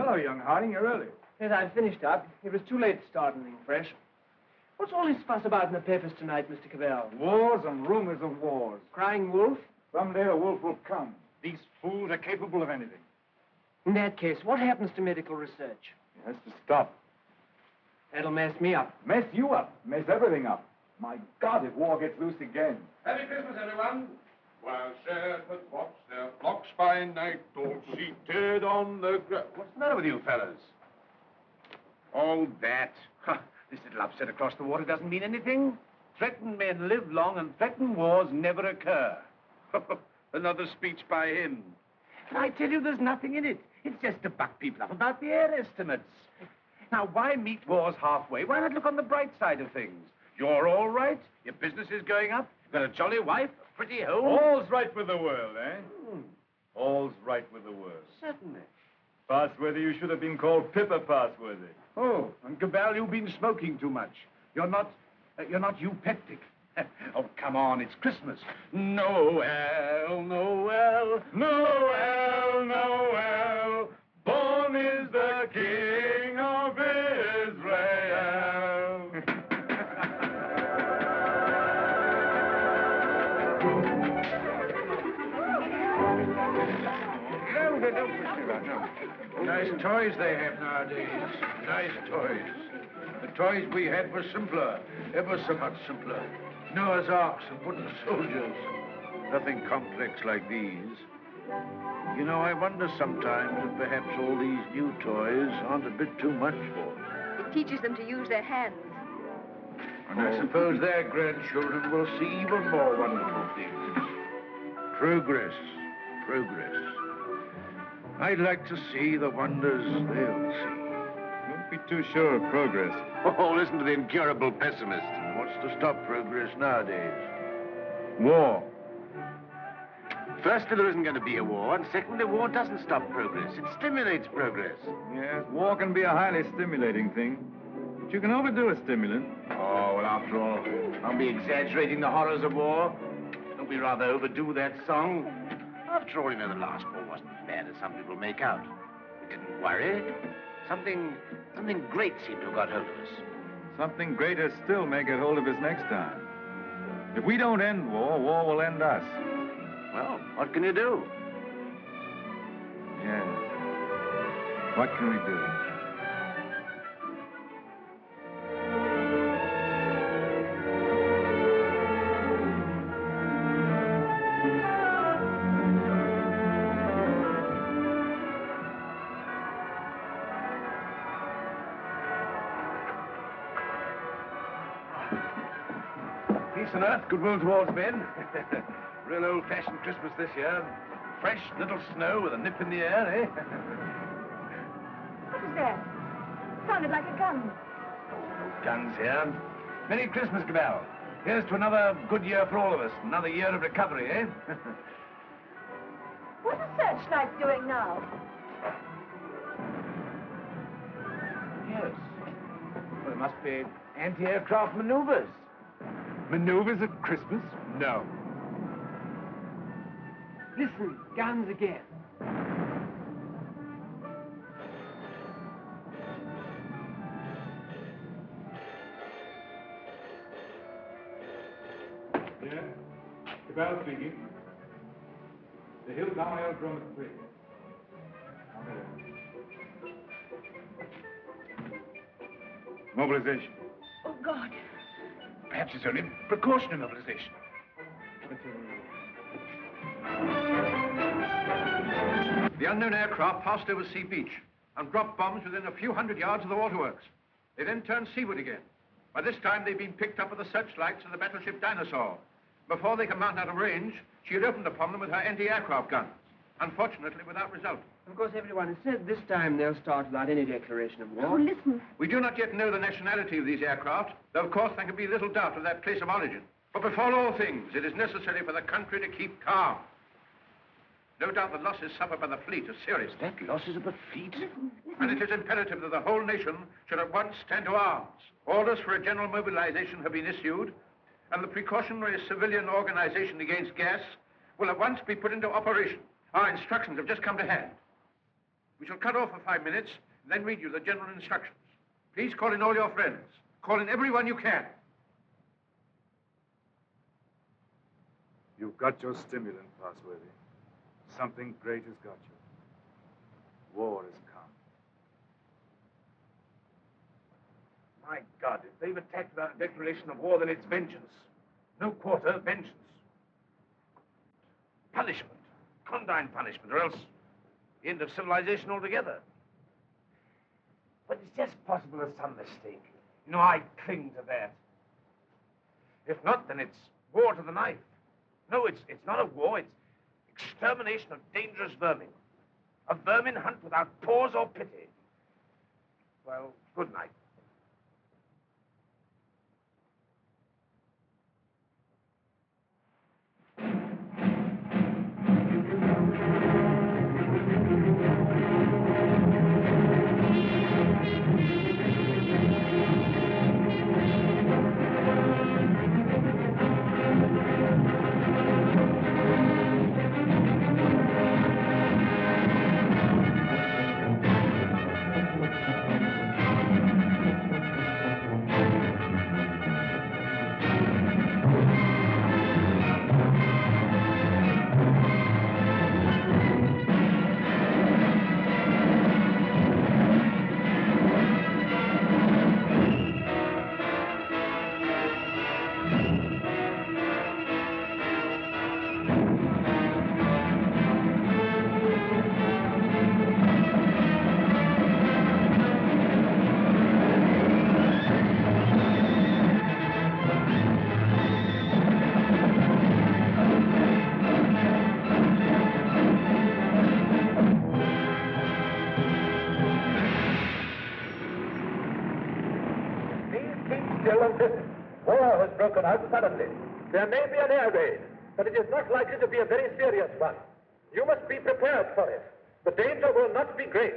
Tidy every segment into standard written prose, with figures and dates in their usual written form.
Hello, young Harding. You're early. Yes, I've finished up. It was too late to start anything fresh. What's all this fuss about in the papers tonight, Mr. Cavell? Wars and rumors of wars. Crying wolf? Someday the wolf will come. These fools are capable of anything. In that case, what happens to medical research? It has to stop. That'll mess me up. Mess you up. Mess everything up. My God, if war gets loose again. Happy Christmas, everyone. While shepherds watch their flocks by night, all seated on the ground. What's the matter with you fellas? All that. This little upset across the water doesn't mean anything. Threatened men live long and threatened wars never occur. Another speech by him. And I tell you, there's nothing in it. It's just to buck people up about the air estimates. Now, why meet wars halfway? Why not look on the bright side of things? You're all right. Your business is going up. You've got a jolly wife, a pretty home. All's right with the world, eh? All's right with the world. Certainly. Passworthy, you should have been called Pippa Passworthy. Oh, and Cabell, you've been smoking too much. You're not eupeptic. Oh, come on, it's Christmas. Noel, Noel, Noel, Noel. Born is the King of Israel. Nice toys they have nowadays. Nice toys. The toys we had were simpler, ever so much simpler. Noah's arks and wooden soldiers. Nothing complex like these. You know, I wonder sometimes if perhaps all these new toys aren't a bit too much for them. It teaches them to use their hands. And I suppose their grandchildren will see even more wonderful things. Progress, progress. I'd like to see the wonders they'll see. Don't be too sure of progress. Oh, listen to the incurable pessimist. What's to stop progress nowadays? War. Firstly, there isn't going to be a war, and secondly, war doesn't stop progress. It stimulates progress. Yes, war can be a highly stimulating thing. But you can overdo a stimulant. Oh, well, after all, I'll be exaggerating the horrors of war. Don't we rather overdo that song? After all, you know, the last war wasn't as bad as some people make out. We didn't worry. Something great seemed to have got hold of us. Something greater still may get hold of us next time. If we don't end war, war will end us. Well, what can you do? Yes. What can we do? Peace on earth, goodwill towards men. Real old-fashioned Christmas this year. Fresh little snow with a nip in the air, eh? What was that? Sounded like a gun. No guns here. Merry Christmas, Cabell. Here's to another good year for all of us. Another year of recovery, eh? What's the searchlight doing now? Yes. Well, it must be anti-aircraft maneuvers. Maneuvers at Christmas? No. Listen, guns again. Yeah? Cabell speaking. The Hilltown Aerodrome is free. Mobilization. Oh, God. Perhaps it's only precautionary mobilization. The unknown aircraft passed over Sea Beach and dropped bombs within a few hundred yards of the waterworks. They then turned seaward again. By this time, they'd been picked up with the searchlights of the battleship Dinosaur. Before they could mount out of range, she had opened upon them with her anti-aircraft guns. Unfortunately, without result. Of course, everyone has said this time they'll start without any declaration of war. Oh, listen. We do not yet know the nationality of these aircraft, though of course there can be little doubt of that place of origin. But before all things, it is necessary for the country to keep calm. No doubt the losses suffered by the fleet are serious. That losses of the fleet? And it is imperative that the whole nation should at once stand to arms. Orders for a general mobilization have been issued, and the precautionary civilian organization against gas will at once be put into operation. Our instructions have just come to hand. We shall cut off for 5 minutes, and then read you the general instructions. Please call in all your friends. Call in everyone you can. You've got your stimulant, Passworthy. Something great has got you. War has come. My God, if they've attacked without a declaration of war, then it's vengeance. No quarter, vengeance. Punishment. Condign punishment, or else the end of civilization altogether. But it's just possible there's some mistake. You know, I cling to that. If not, then it's war to the knife. No, it's not a war, it's extermination of dangerous vermin. A vermin hunt without pause or pity. Well, good night. War has broken out suddenly. There may be an air raid, but it is not likely to be a very serious one. You must be prepared for it. The danger will not be great.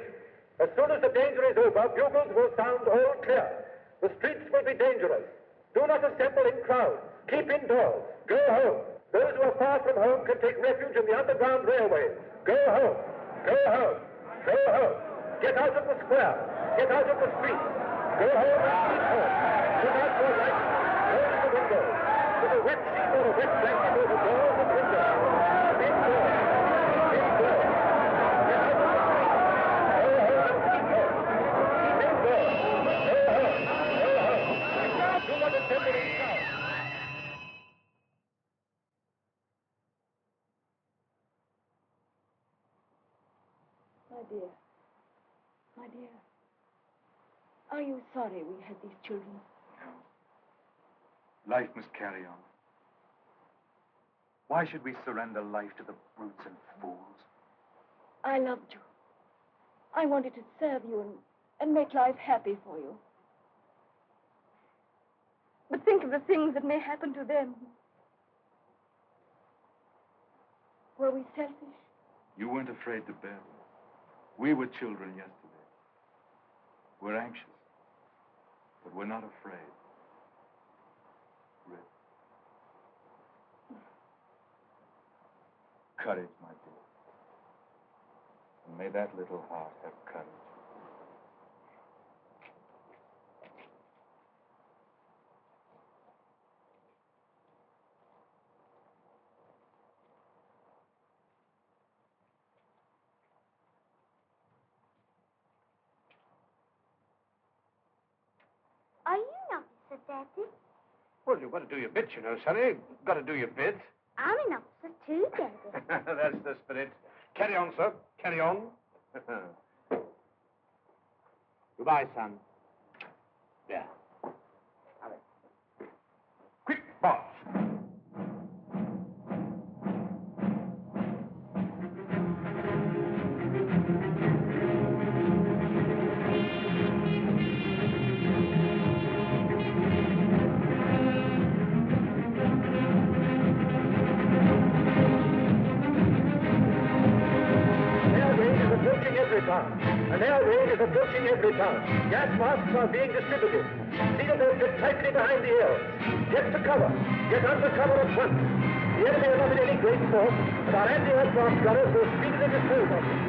As soon as the danger is over, bugles will sound all clear. The streets will be dangerous. Do not assemble in crowds. Keep indoors. Go home. Those who are far from home can take refuge in the underground railways. Go home. Go home. Go home. Get out of the square. Get out of the streets. Go home and keep home. Put out your lights. Close the windows. With a wet sheet or a wet blanket over doors and windows. Indoors. Indoors. Get out of the streets. Go home and keep home. Keep indoors. Go home. Go home. Do not assemble in crowds. My dear, are you sorry we had these children? No. Life must carry on. Why should we surrender life to the brutes and fools? I loved you. I wanted to serve you and make life happy for you. But think of the things that may happen to them. Were we selfish? You weren't afraid to bear them. We were children yesterday. We're anxious, but we're not afraid. Rip. Courage, my dear. And may that little heart have courage. Are you an officer, Daddy? Well, you've got to do your bit, you know, Sonny. You've got to do your bit. I'm an officer too, Daddy. That's the spirit. Carry on, sir. Carry on. Goodbye, son. Yeah. Hurry. Quick, march. An air raid is approaching every town. Gas masks are being distributed. Seal those get tightly behind the ears. Get to cover. Get under cover at once. The enemy are not in any great force, but our anti-aircraft gunners will speedily dispose of them.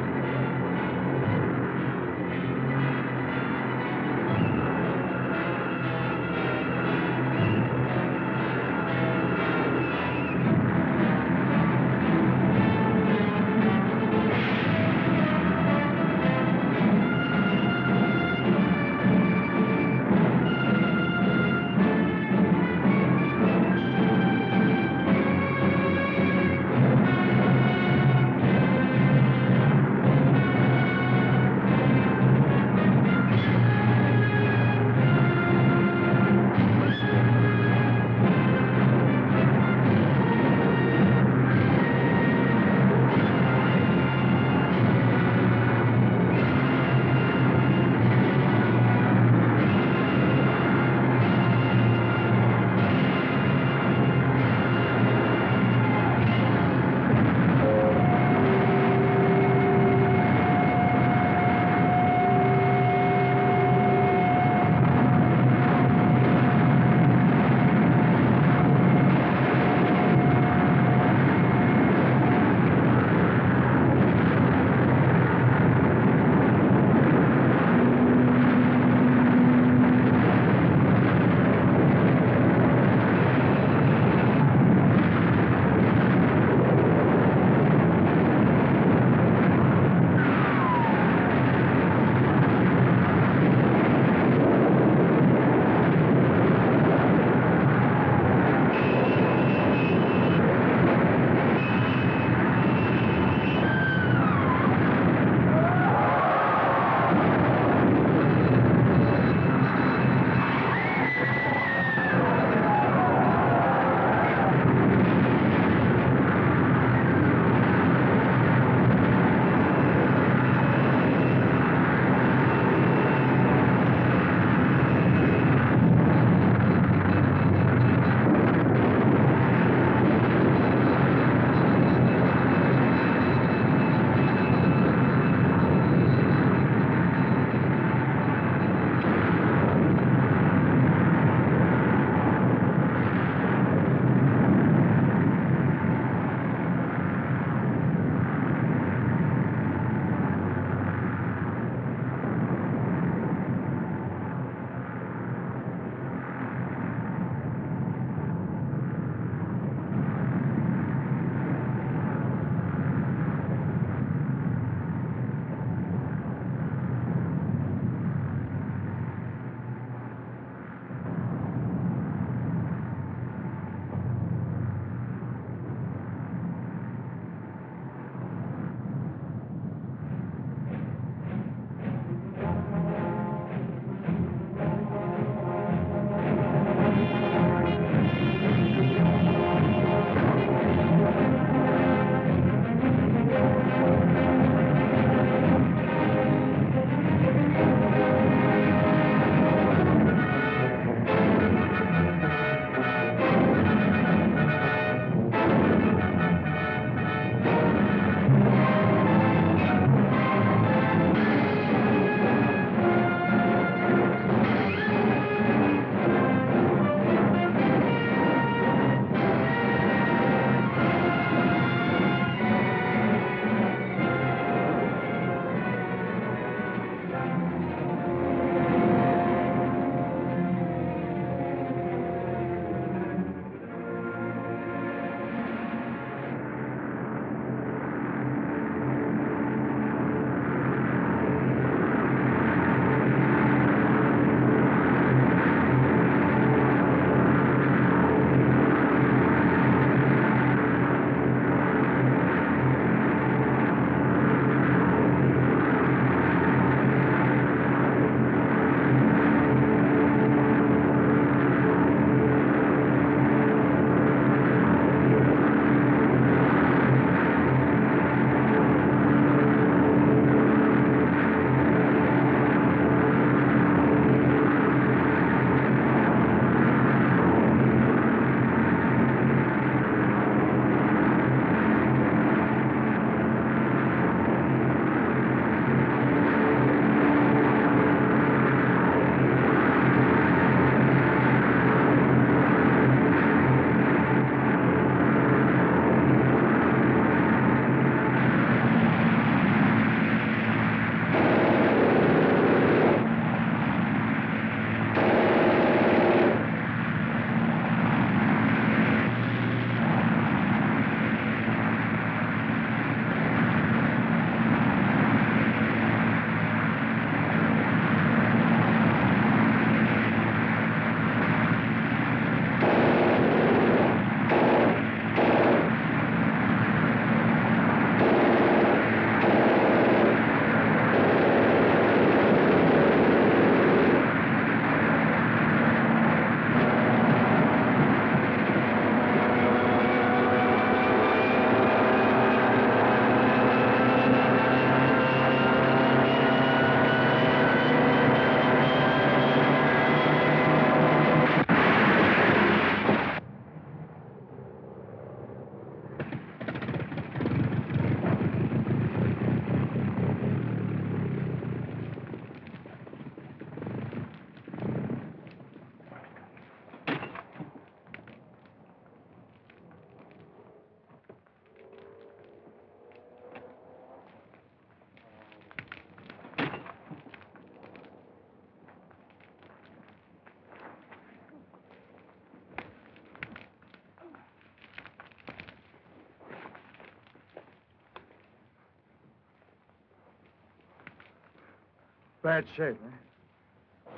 Bad shape, eh?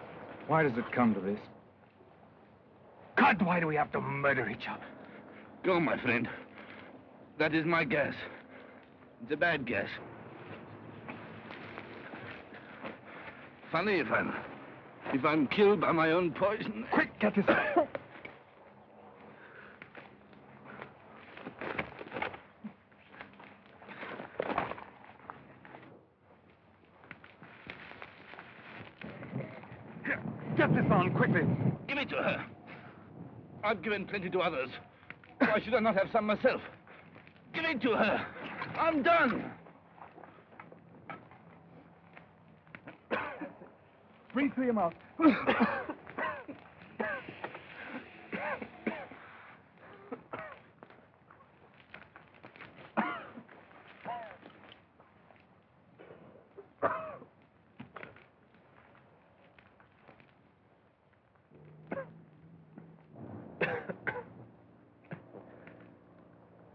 Why does it come to this? God, why do we have to murder each other? Go, my friend. That is my guess. It's a bad guess. Funny if I'm killed by my own poison. Quick, get this out. Get this on, quickly. Give it to her. I've given plenty to others. Why should I not have some myself? Give it to her. I'm done. Breathe through your mouth.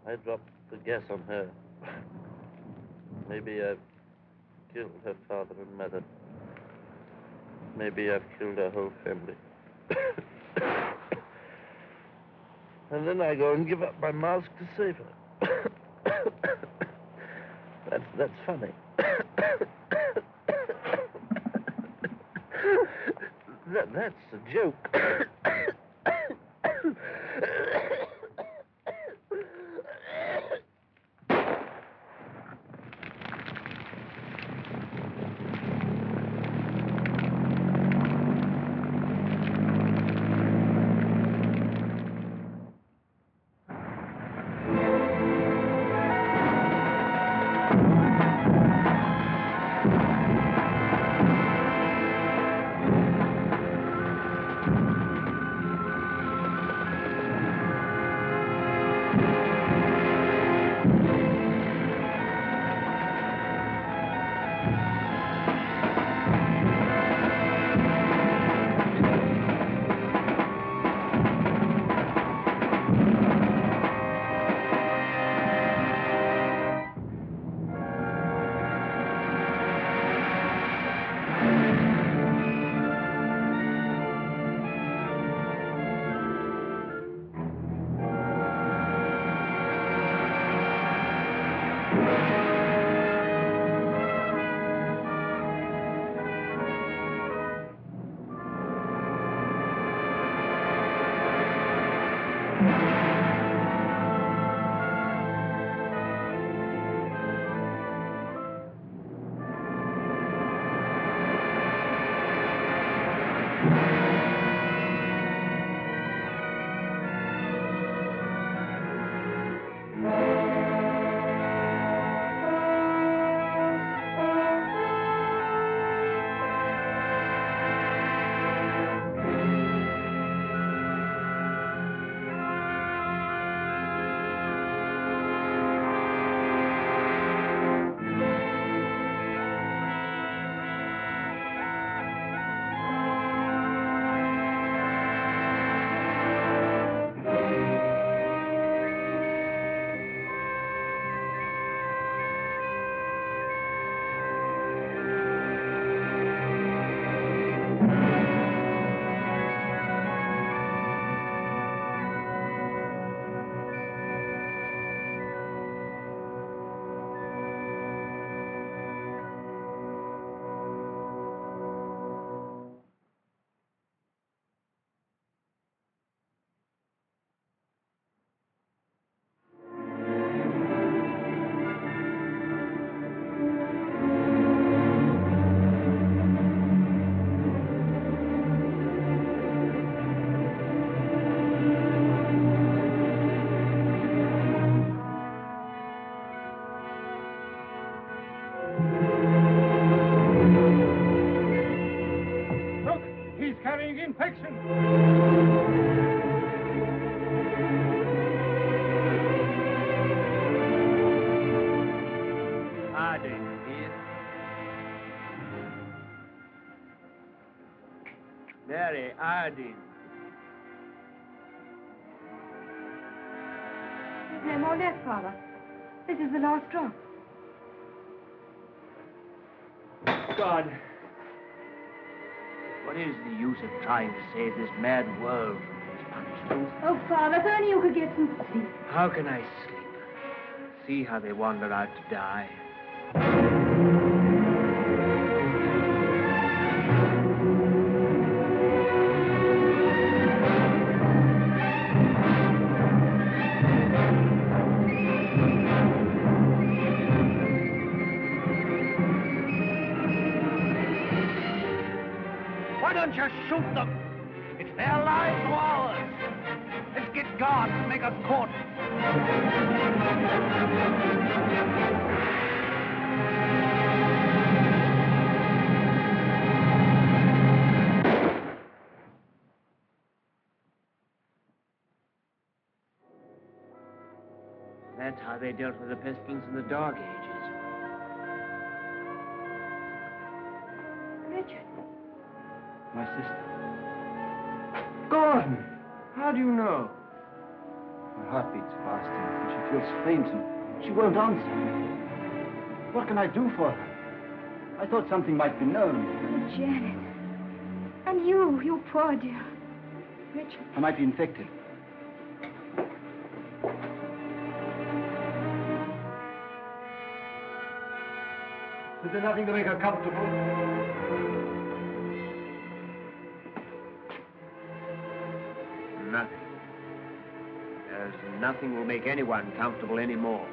I dropped the gas on her. Maybe I've killed her father and mother. Maybe I've killed her whole family. And then I go and give up my mask to save her. That's funny. That's a joke. Very Ardeen. There's no more left, Father. This is the last drop. God, What is the use of trying to save this mad world from these punishments? Oh, Father, if only you could get some sleep. How can I sleep? See how they wander out to die. Why don't you shoot them? It's their lives or ours. Let's get guards and make a court. That's how they dealt with the pestilence in the Dark Ages. Richard. My sister. Gordon! How do you know? My heart beats fast and she feels faint and she won't answer. What can I do for her? I thought something might be known. Oh, Janet. And you poor dear. Richard. I might be infected. Is there nothing to make her comfortable? Nothing. There's nothing will make anyone comfortable anymore.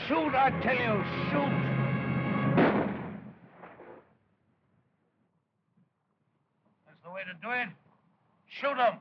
Shoot, I tell you, shoot! That's the way to do it. Shoot them!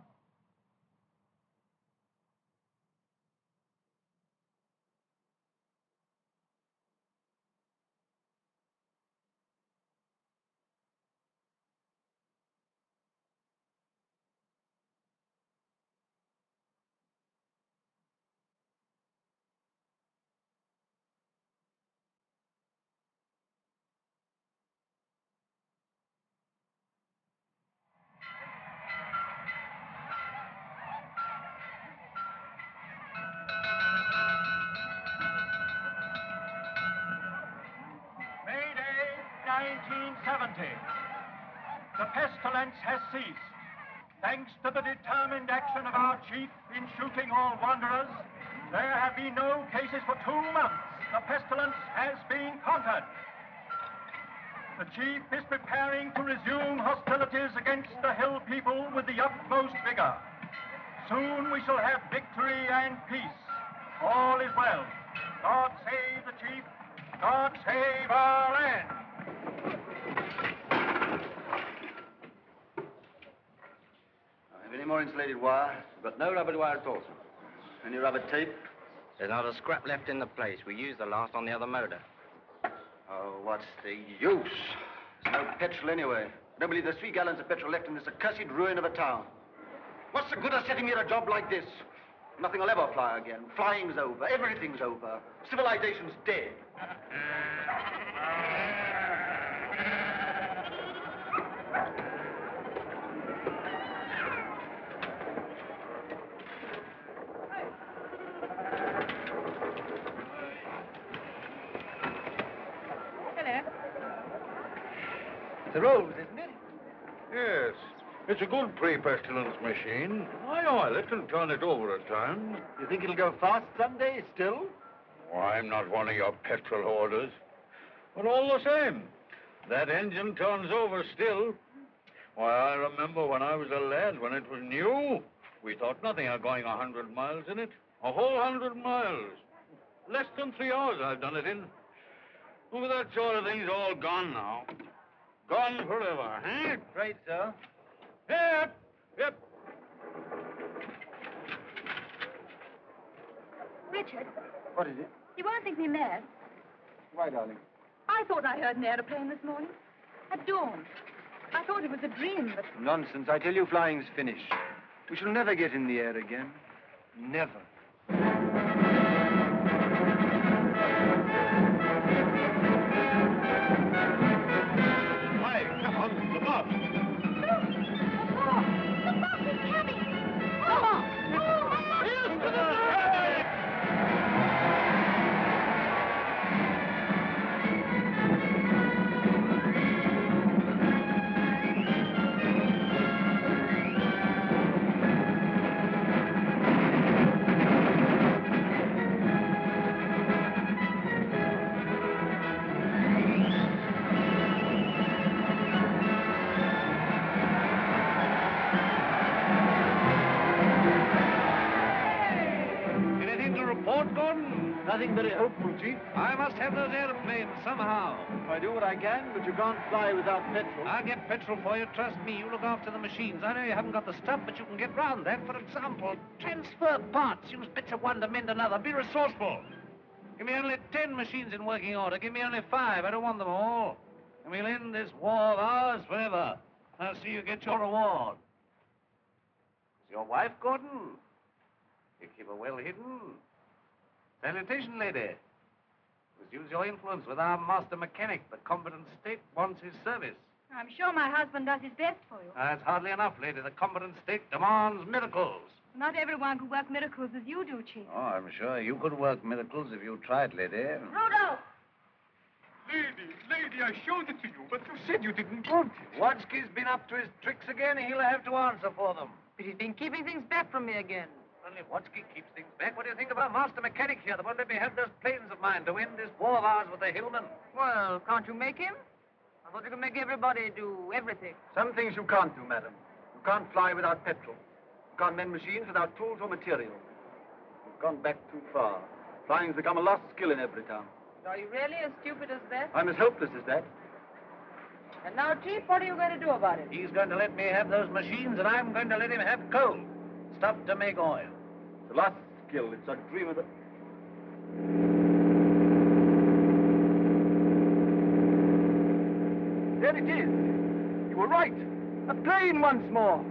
May Day, 1970. The pestilence has ceased. Thanks to the determined action of our chief in shooting all wanderers, there have been no cases for 2 months. The pestilence has been conquered. The chief is preparing to resume hostilities against the hill people with the utmost vigor. Soon we shall have victory and peace. All is well. God save the chief. God save our land. Have any more insulated wire? We've got no rubber wire at all, sir. Any rubber tape? There's not a scrap left in the place. We used the last on the other motor. Oh, what's the use? There's no petrol anyway. I don't believe there's 3 gallons of petrol left in this accursed ruin of a town. What's the good of setting me at a job like this? Nothing will ever fly again. Flying's over. Everything's over. Civilization's dead. It's a rose, isn't it? Yes. It's a good pre-pestilence machine. Aye, let them turn it over at times. You think it'll go fast someday still? Oh, I'm not one of your petrol hoarders. But all the same, that engine turns over still. Why, I remember when I was a lad, when it was new, we thought nothing of going 100 miles in it. A whole 100 miles. Less than 3 hours I've done it in. Well, that sort of thing's all gone now. Gone forever, eh? Right, sir. Yep, yep. Richard, What is it? you won't think me mad. Why, darling? I thought I heard an aeroplane this morning. At dawn. I thought it was a dream, but... Nonsense. I tell you, flying's finished. We shall never get in the air again. Never. Hi, come on, the bus. The bus is coming. Come on! Here's to the train! Anything to report, Gordon? Nothing very hopeful, Chief. I must have those airplanes somehow. I do what I can, but you can't fly without petrol. I'll get petrol for you, trust me. You look after the machines. I know you haven't got the stuff, but you can get round that. For example, transfer parts. Use bits of one to mend another. Be resourceful. Give me only 10 machines in working order. Give me only 5. I don't want them all. And we'll end this war of ours forever. I'll see you get your reward. Is your wife, Gordon? You keep her well hidden. Salutation, lady. Must use your influence with our master mechanic. The competent state wants his service. I'm sure my husband does his best for you. That's hardly enough, lady. The competent state demands miracles. Not everyone could work miracles as you do, Chief. Oh, I'm sure you could work miracles if you tried, lady. Rudolph! Lady, I showed it to you, but you said you didn't want it. Watsky's been up to his tricks again. He'll have to answer for them. But he's been keeping things back from me again. Only Watsky keeps things back. What do you think of our master mechanic here that won't let me have those planes of mine to end this war of ours with the Hillmen? Well, can't you make him? I thought you could make everybody do everything. Some things you can't do, madam. You can't fly without petrol. You can't mend machines without tools or material. You've gone back too far. Flying's become a lost skill in every town. Are you really as stupid as that? I'm as helpless as that. And now, Chief, what are you going to do about it? He's going to let me have those machines, and I'm going to let him have coal. Stuff to make oil. It's a lost skill. It's a dream of the... There it is. You were right. A plane once more.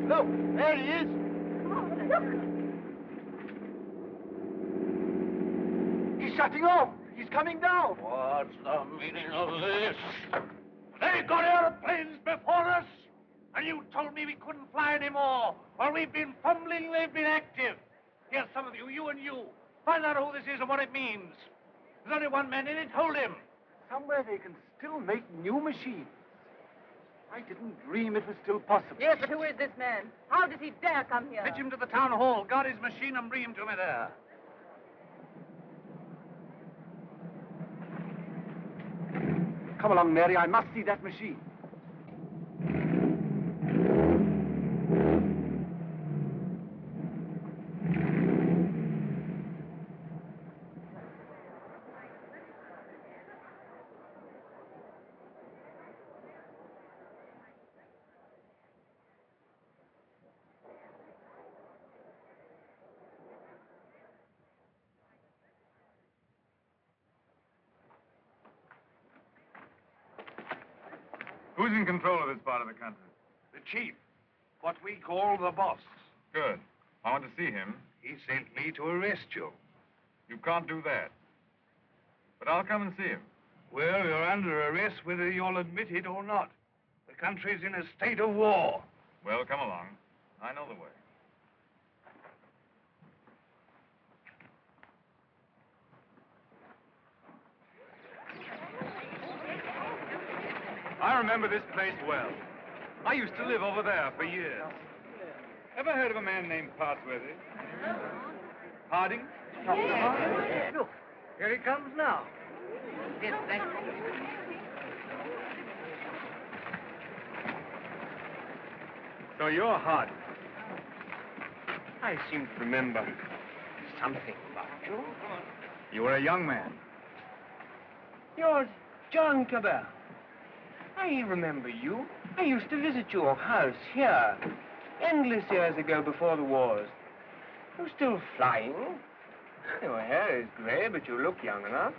Look, there he is. He's shutting off. He's coming down. What's the meaning of this? They got airplanes before us, and you told me we couldn't fly anymore. While we've been fumbling, they've been active. Here, some of you, you and you, find out who this is and what it means. There's only one man in it. Hold him. Somewhere they can still make new machines. I didn't dream it was still possible. Yes, but who is this man? How does he dare come here? Fetch him to the town hall. Guard his machine and bring him to me there. Come along, Mary. I must see that machine. Who's in control of this part of the country? The chief. What we call the boss. Good. I want to see him. He sent me to arrest you. You can't do that. But I'll come and see him. Well, you're under arrest whether you'll admit it or not. The country's in a state of war. Well, come along. I know the way. I remember this place well. I used to live over there for years. Ever heard of a man named Parsworthy? Harding? Yes. Look, here he comes now. Yes, thank you. So you're Harding. I seem to remember something about you. You were a young man. You're John Cabell. I remember you. I used to visit your house here endless years ago before the wars. You're still flying. Your hair is gray, but you look young enough.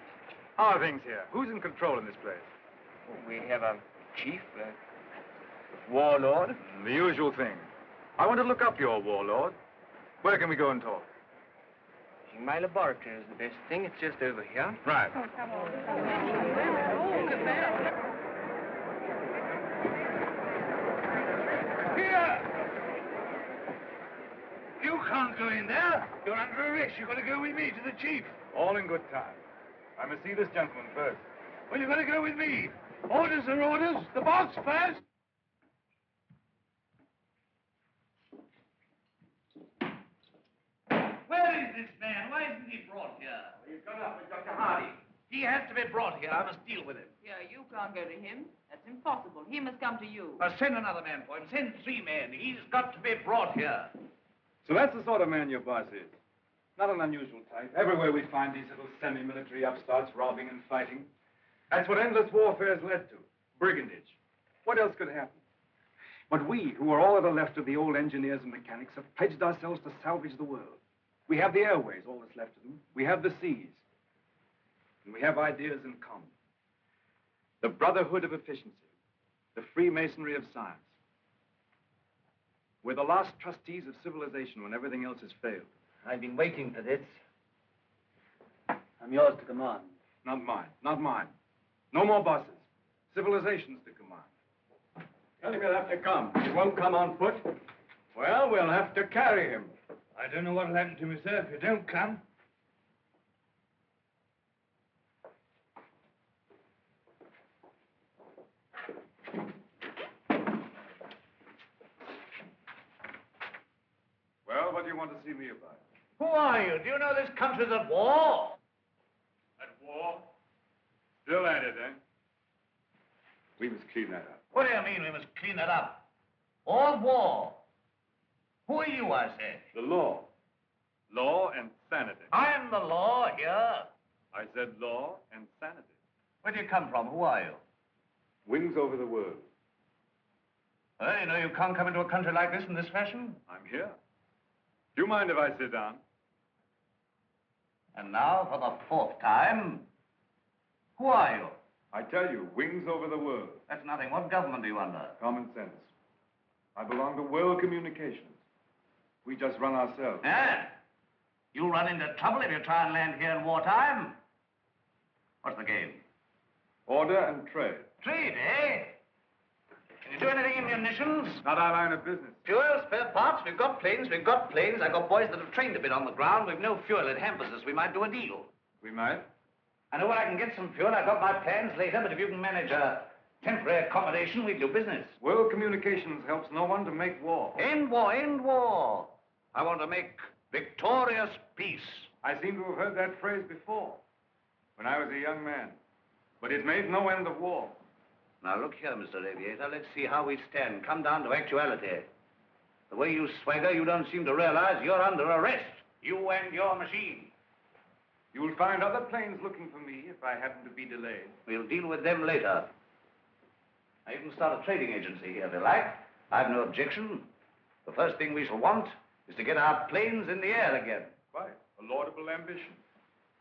How are things here? Who's in control in this place? We have a chief, a warlord. The usual thing. I want to look up your warlord. Where can we go and talk? My laboratory is the best thing. It's just over here. Right. Oh, come on. Here! You can't go in there. You're under arrest. You've got to go with me to the chief. All in good time. I must see this gentleman first. Well, you've got to go with me. Orders are orders. The boss first. Where is this man? Why isn't he brought here? He's gone up with Dr. Hardy. He has to be brought here. I must deal with him. Yeah, you can't go to him. That's impossible. He must come to you. Send another man for him. Send 3 men. He's got to be brought here. So that's the sort of man your boss is. Not an unusual type. Everywhere we find these little semi-military upstarts robbing and fighting. That's what endless warfare has led to. Brigandage. What else could happen? But we, who are all that are left of the old engineers and mechanics, have pledged ourselves to salvage the world. We have the airways, all that's left of them. We have the seas. And we have ideas in common. The brotherhood of efficiency. The Freemasonry of science. We're the last trustees of civilization when everything else has failed. I've been waiting for this. I'm yours to command. Not mine. Not mine. No more bosses. Civilization's to command. Tell him he'll have to come. He won't come on foot. Well, we'll have to carry him. I don't know what'll happen to me, sir, if you don't come. Well, what do you want to see me about? Who are you? Do you know this country's at war? At war? Still at it, eh? We must clean that up. What do you mean we must clean it up? All war. Who are you, I say? The law. Law and sanity. I'm the law here. I said law and sanity. Where do you come from? Who are you? Wings over the world. Well, you know you can't come into a country like this in this fashion. I'm here. Do you mind if I sit down? And now, for the 4th time, who are you? I tell you, wings over the world. That's nothing. What government are you under? Common sense. I belong to World Communications. We just run ourselves. And you'll run into trouble if you try and land here in wartime. What's the game? Order and trade. Trade, eh? Can you do anything in munitions? Not our line of business. Fuel, spare parts, we've got planes. I've got boys that have trained a bit on the ground. We've no fuel. It hampers us. We might do a deal. We might. I know where I can get some fuel. I've got my plans later, but if you can manage a temporary accommodation, we'll do business. World Communications helps no one to make war. End war, end war. I want to make victorious peace. I seem to have heard that phrase before, when I was a young man. But it made no end of war. Now, look here, Mr. Aviator. Let's see how we stand. Come down to actuality. The way you swagger, you don't seem to realize you're under arrest. You and your machine. You'll find other planes looking for me if I happen to be delayed. We'll deal with them later. Now, you can start a trading agency here if you like. I've no objection. The first thing we shall want is to get our planes in the air again. Quite. A laudable ambition.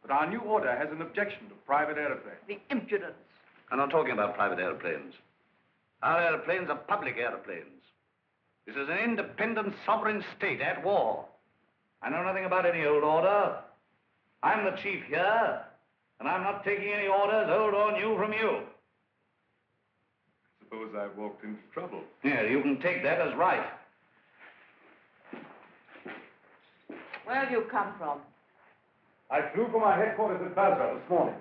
But our new order has an objection to private airplanes. The impudence. I'm not talking about private airplanes. Our airplanes are public airplanes. This is an independent sovereign state at war. I know nothing about any old order. I'm the chief here, and I'm not taking any orders, old or new, from you. Suppose I've walked into trouble. Yeah, you can take that as right. Where have you come from? I flew from our headquarters at Basra this morning.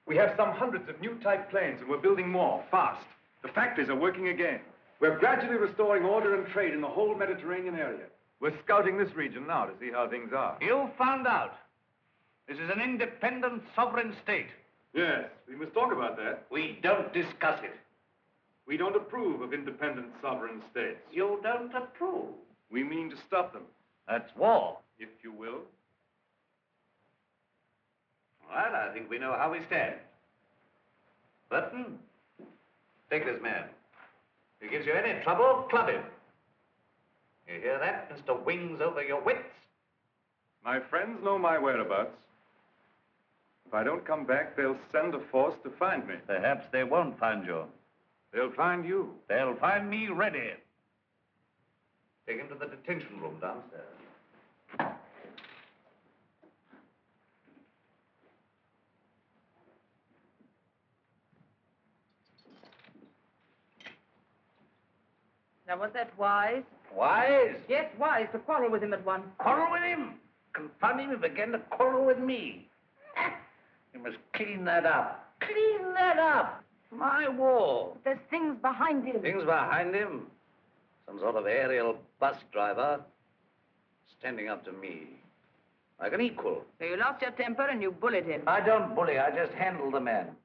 We have some hundreds of new type planes, and we're building more, fast. The factories are working again. We're gradually restoring order and trade in the whole Mediterranean area. We're scouting this region now to see how things are. You found out. This is an independent sovereign state. Yes, we must talk about that. We don't discuss it. We don't approve of independent sovereign states. You don't approve. We mean to stop them. That's war. If you will. Well, I think we know how we stand. Burton, take this man. If he gives you any trouble, club him. You hear that, Mr. Wings over your wits? My friends know my whereabouts. If I don't come back, they'll send a force to find me. Perhaps they won't find you. They'll find you. They'll find me ready. Take him to the detention room downstairs. Now, was that wise? Wise? Yes, wise, to quarrel with him at once. Quarrel with him? Confound him, he began to quarrel with me. You must clean that up. Clean that up. My war. There's things behind him. Things behind him? Some sort of aerial bus driver standing up to me. Like an equal. So you lost your temper and you bullied him. I don't bully, I just handle the man.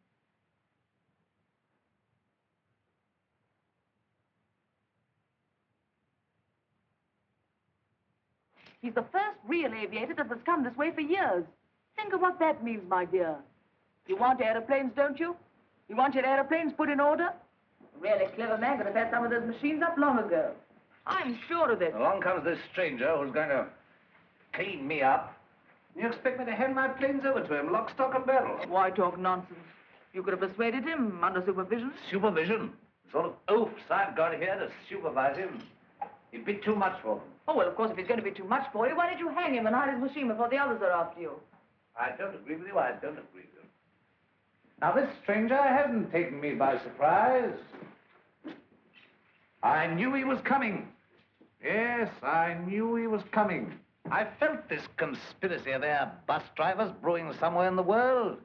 He's the first real aviator that has come this way for years. Think of what that means, my dear. You want aeroplanes, don't you? You want your aeroplanes put in order? A really clever man could have had some of those machines up long ago. I'm sure of it. Along comes this stranger who's going to clean me up. You expect me to hand my planes over to him, lock, stock, and barrel? Why talk nonsense? You could have persuaded him under supervision. Supervision? The sort of oafs I've got here to supervise him. He'd be too much for them. Oh, well, of course, if he's going to be too much for you, why don't you hang him and hide his machine before the others are after you? I don't agree with you, I don't agree with you. Now, this stranger hasn't taken me by surprise. I knew he was coming. Yes, I knew he was coming. I felt this conspiracy of their bus drivers brewing somewhere in the world.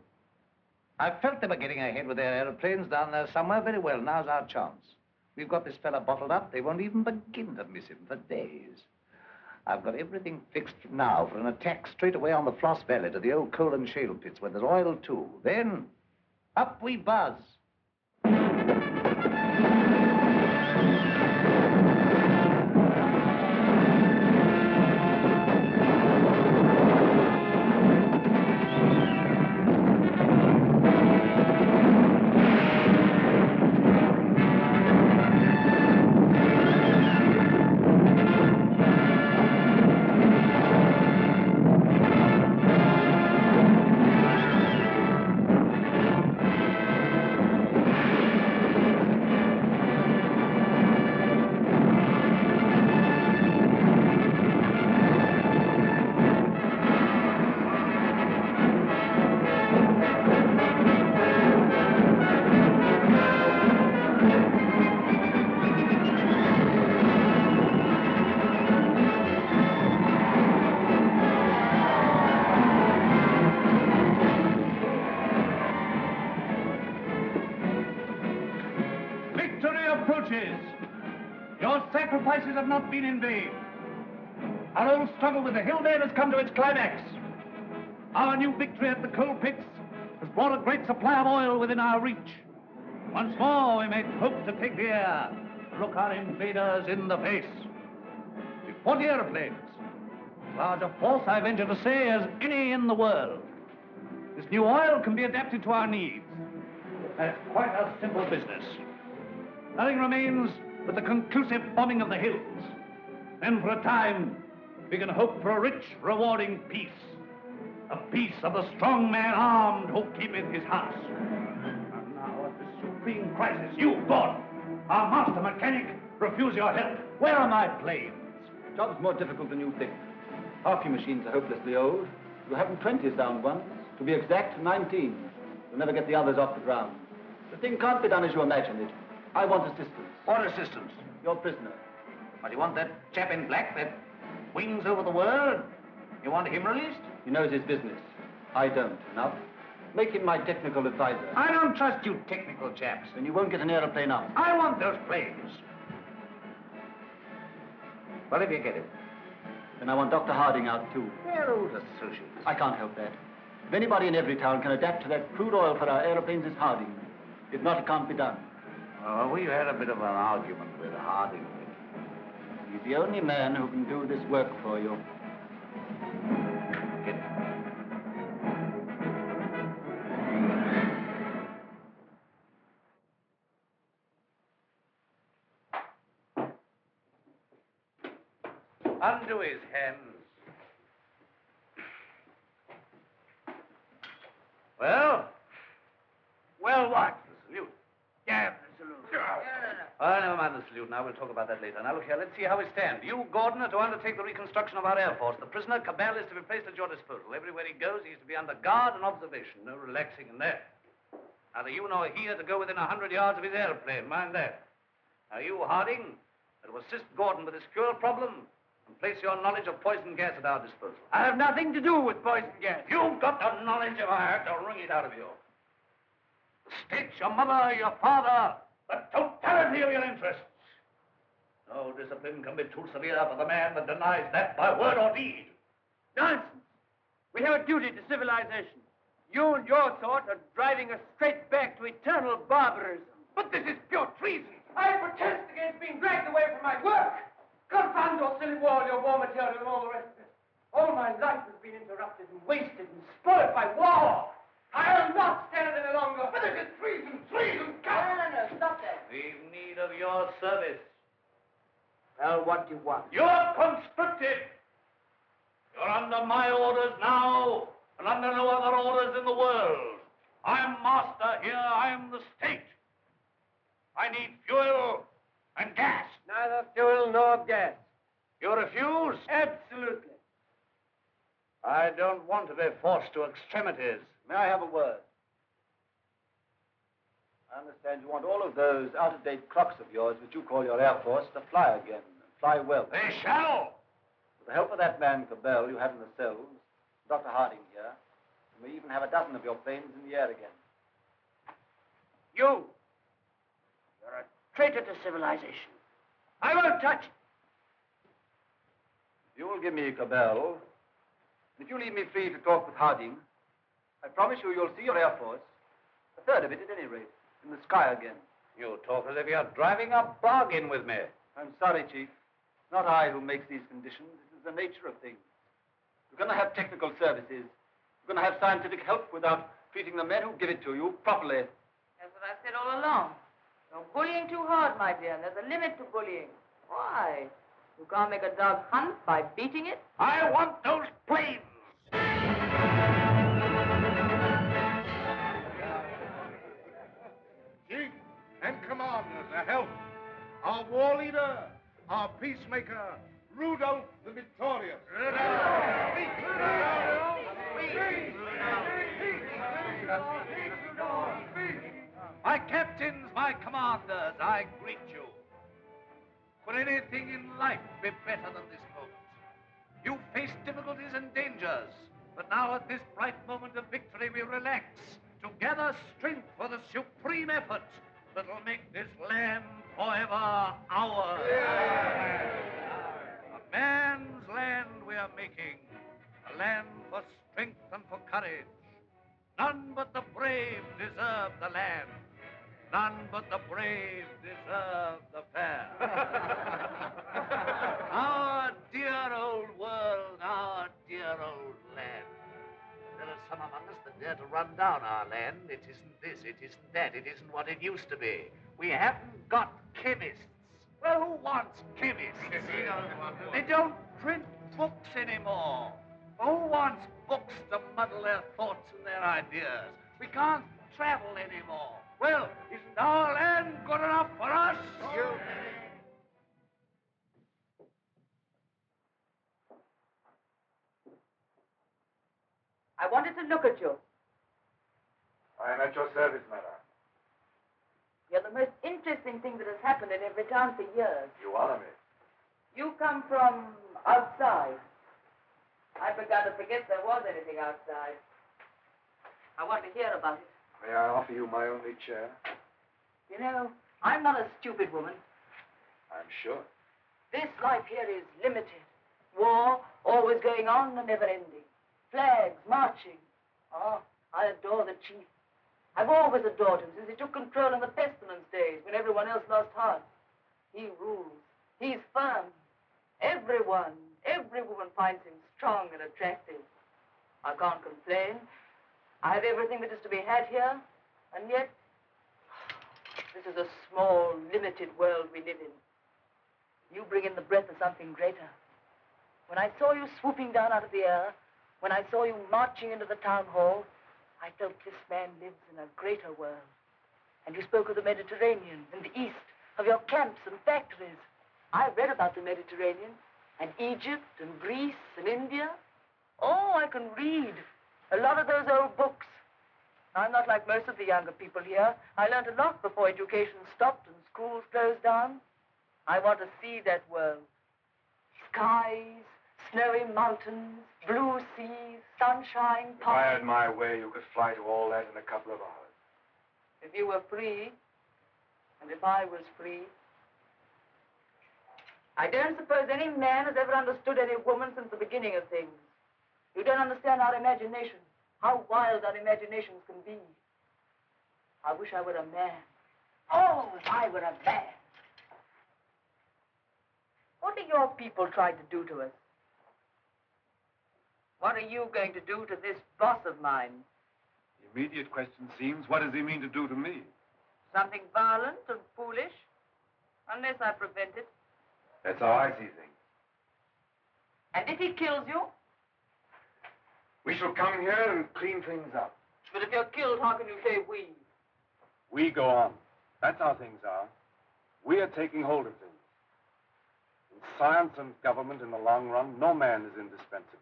I felt they were getting ahead with their aeroplanes down there somewhere. Very well, now's our chance. We've got this fella bottled up. They won't even begin to miss him for days. I've got everything fixed now for an attack straight away on the Floss Valley to the old coal and shale pits where there's oil, too. Then, up we buzz. Your sacrifices have not been in vain. Our old struggle with the hillman has come to its climax. Our new victory at the coal pits has brought a great supply of oil within our reach. Once more, we may hope to take the air, look our invaders in the face. With 40 airplanes, as large a force, I venture to say, as any in the world. This new oil can be adapted to our needs. That's quite a simple business. Nothing remains but the conclusive bombing of the hills. Then for a time, we can hope for a rich, rewarding peace. A peace of the strong man armed who keepeth his house. And now at this supreme crisis, you, Gordon, our master mechanic, refuse your help. Where are my planes? Job's more difficult than you think. Half your machines are hopelessly old. You haven't 20 sound ones. To be exact, 19. You'll never get the others off the ground. The thing can't be done as you imagine it. I want assistance. What assistance? Your prisoner. What, you want that chap in black that wings over the world? You want him released? He knows his business. I don't. Enough. Make him my technical advisor. I don't trust you technical chaps. Then you won't get an aeroplane out. I want those planes. Well, if you get it. Then I want Dr. Harding out, too. They're old associates. I can't help that. If anybody in every town can adapt to that crude oil for our aeroplanes, it's Harding. If not, it can't be done. Oh, we had a bit of an argument with Harding. He's the only man who can do this work for you. Get it. Undo his hands. Well? Well, what? The salute. Damn the salute. Oh, never mind the salute now. We'll talk about that later. Now, look here. Let's see how we stand. You, Gordon, are to undertake the reconstruction of our Air Force. The prisoner, Cabell, is to be placed at your disposal. Everywhere he goes, he's to be under guard and observation. No relaxing in there. Neither you nor he are to go within 100 yards of his airplane. Mind that. Now, you, Harding, are to assist Gordon with his fuel problem and place your knowledge of poison gas at our disposal. I have nothing to do with poison gas. You've got the knowledge if I have to wring it out of you. The state, your mother, your father, the totality of your interests. No discipline can be too severe for the man that denies that by word or deed. Nonsense. We have a duty to civilization. You and your sort are driving us straight back to eternal barbarism. But this is pure treason. I protest against being dragged away from my work. Confound your silly war, your war material, and all the rest of it. All my life has been interrupted and wasted and spoiled by war. I'll not stand it any longer. But this is treason, treason, No, stop that. We've need of your service. Well, what do you want? You're conscripted. You're under my orders now, and under no other orders in the world. I'm master here. I'm the state. I need fuel and gas. Neither fuel nor gas. You refuse? Absolutely. I don't want to be forced to extremities. May I have a word? I understand you want all of those out-of-date clocks of yours, which you call your Air Force, to fly again, and fly well. They shall! With the help of that man, Cabell, you have in the cells, Dr. Harding here, and we even have a dozen of your planes in the air again. You're a traitor to civilization. I won't touch it. If you will give me Cabell, and if you leave me free to talk with Harding, I promise you'll see your Air Force, a third of it at any rate, in the sky again. You talk as if you're driving a bargain with me. I'm sorry, Chief. Not I who makes these conditions. This is the nature of things. You're going to have technical services. You're going to have scientific help without treating the men who give it to you properly. That's what I've said all along. You're bullying too hard, my dear, and there's a limit to bullying. Why? You can't make a dog hunt by beating it? I want those planes! Chief and commanders, a health. Our war leader, our peacemaker, Rudolph the Victorious. My captains, my commanders, I greet you. Could anything in life be better than this moment? You faced difficulties and dangers, but now at this bright moment of victory we relax to gather strength for the supreme effort that'll make this land forever ours. A man's land we are making, a land for strength and for courage. None but the brave deserve the land. None but the brave deserve the fair. Our dear old world, our dear old land. There are some among us that dare to run down our land. It isn't this, it isn't that, it isn't what it used to be. We haven't got chemists. Well, who wants chemists? They don't print books anymore. Who wants books to muddle their thoughts and their ideas? We can't travel anymore. Well, isn't our land good enough for us? I wanted to look at you. I am at your service, madam. You're the most interesting thing that has happened in every town for years. You honor me. You come from outside. I began to forget there was anything outside. I want to hear about it. May I offer you my only chair? You know, I'm not a stupid woman. I'm sure. This life here is limited. War, always going on and never ending. Flags, marching. Oh, I adore the chief. I've always adored him since he took control in the pestilence days when everyone else lost heart. He rules. He's firm. Every woman finds him strong and attractive. I can't complain. I have everything that is to be had here, and yet this is a small, limited world we live in. You bring in the breath of something greater. When I saw you swooping down out of the air, when I saw you marching into the town hall, I felt this man lives in a greater world. And you spoke of the Mediterranean and the East, of your camps and factories. I've read about the Mediterranean and Egypt and Greece and India. Oh, I can read a lot of those old books. I'm not like most of the younger people here. I learned a lot before education stopped and schools closed down. I want to see that world. Skies, snowy mountains, blue seas, sunshine, If I had my way, you could fly to all that in a couple of hours. If you were free, and if I was free. I don't suppose any man has ever understood any woman since the beginning of things. You don't understand our imagination, how wild our imaginations can be. I wish I were a man. Oh, if I were a man. What are your people trying to do to us? What are you going to do to this boss of mine? The immediate question seems, what does he mean to do to me? Something violent and foolish, unless I prevent it. That's how I see things. And if he kills you? We shall come here and clean things up. But if you're killed, how can you say we? We go on. That's how things are. We are taking hold of things. In science and government, in the long run, no man is indispensable.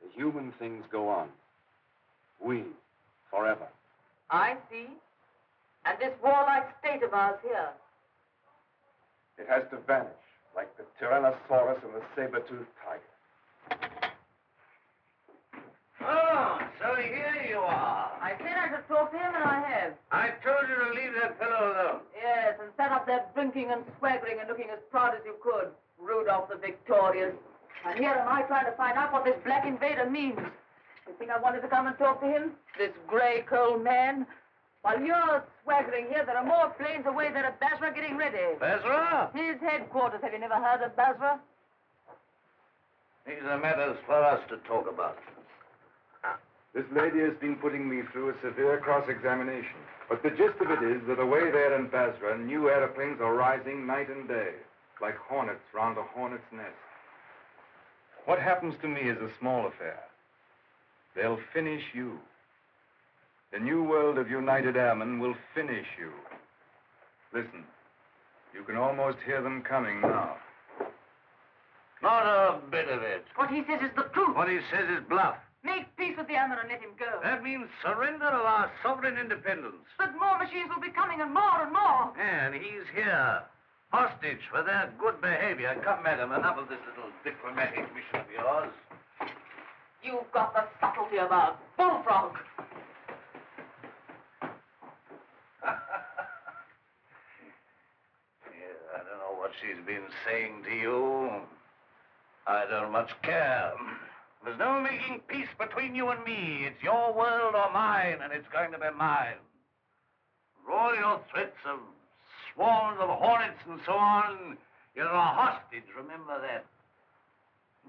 The human things go on. We, forever. I see. And this warlike state of ours here. It has to vanish, like the Tyrannosaurus and the saber-toothed tiger. Oh, so here you are. I said I should talk to him, and I have. I told you to leave that fellow alone. Yes, and set up there drinking and swaggering and looking as proud as you could. Rudolph the Victorious. And here am I trying to find out what this black invader means. You think I wanted to come and talk to him? This gray, cold man? While you're swaggering here, there are more planes away there at Basra getting ready. Basra? His headquarters. Have you never heard of Basra? These are matters for us to talk about. This lady has been putting me through a severe cross-examination. But the gist of it is that away there in Basra, new airplanes are rising night and day, like hornets round a hornet's nest. What happens to me is a small affair. They'll finish you. The new world of United Airmen will finish you. Listen, you can almost hear them coming now. Not a bit of it. What he says is the truth. What he says is bluff. Make peace with the airmen and let him go. That means surrender of our sovereign independence. But more machines will be coming, and more and more. And he's here, hostage for their good behavior. Come, madam, enough of this little diplomatic mission of yours. You've got the subtlety of a bullfrog. I don't know what she's been saying to you. I don't much care. There's no making peace between you and me. It's your world or mine, and it's going to be mine. For all your threats of swarms of hornets and so on, you're a hostage, remember that.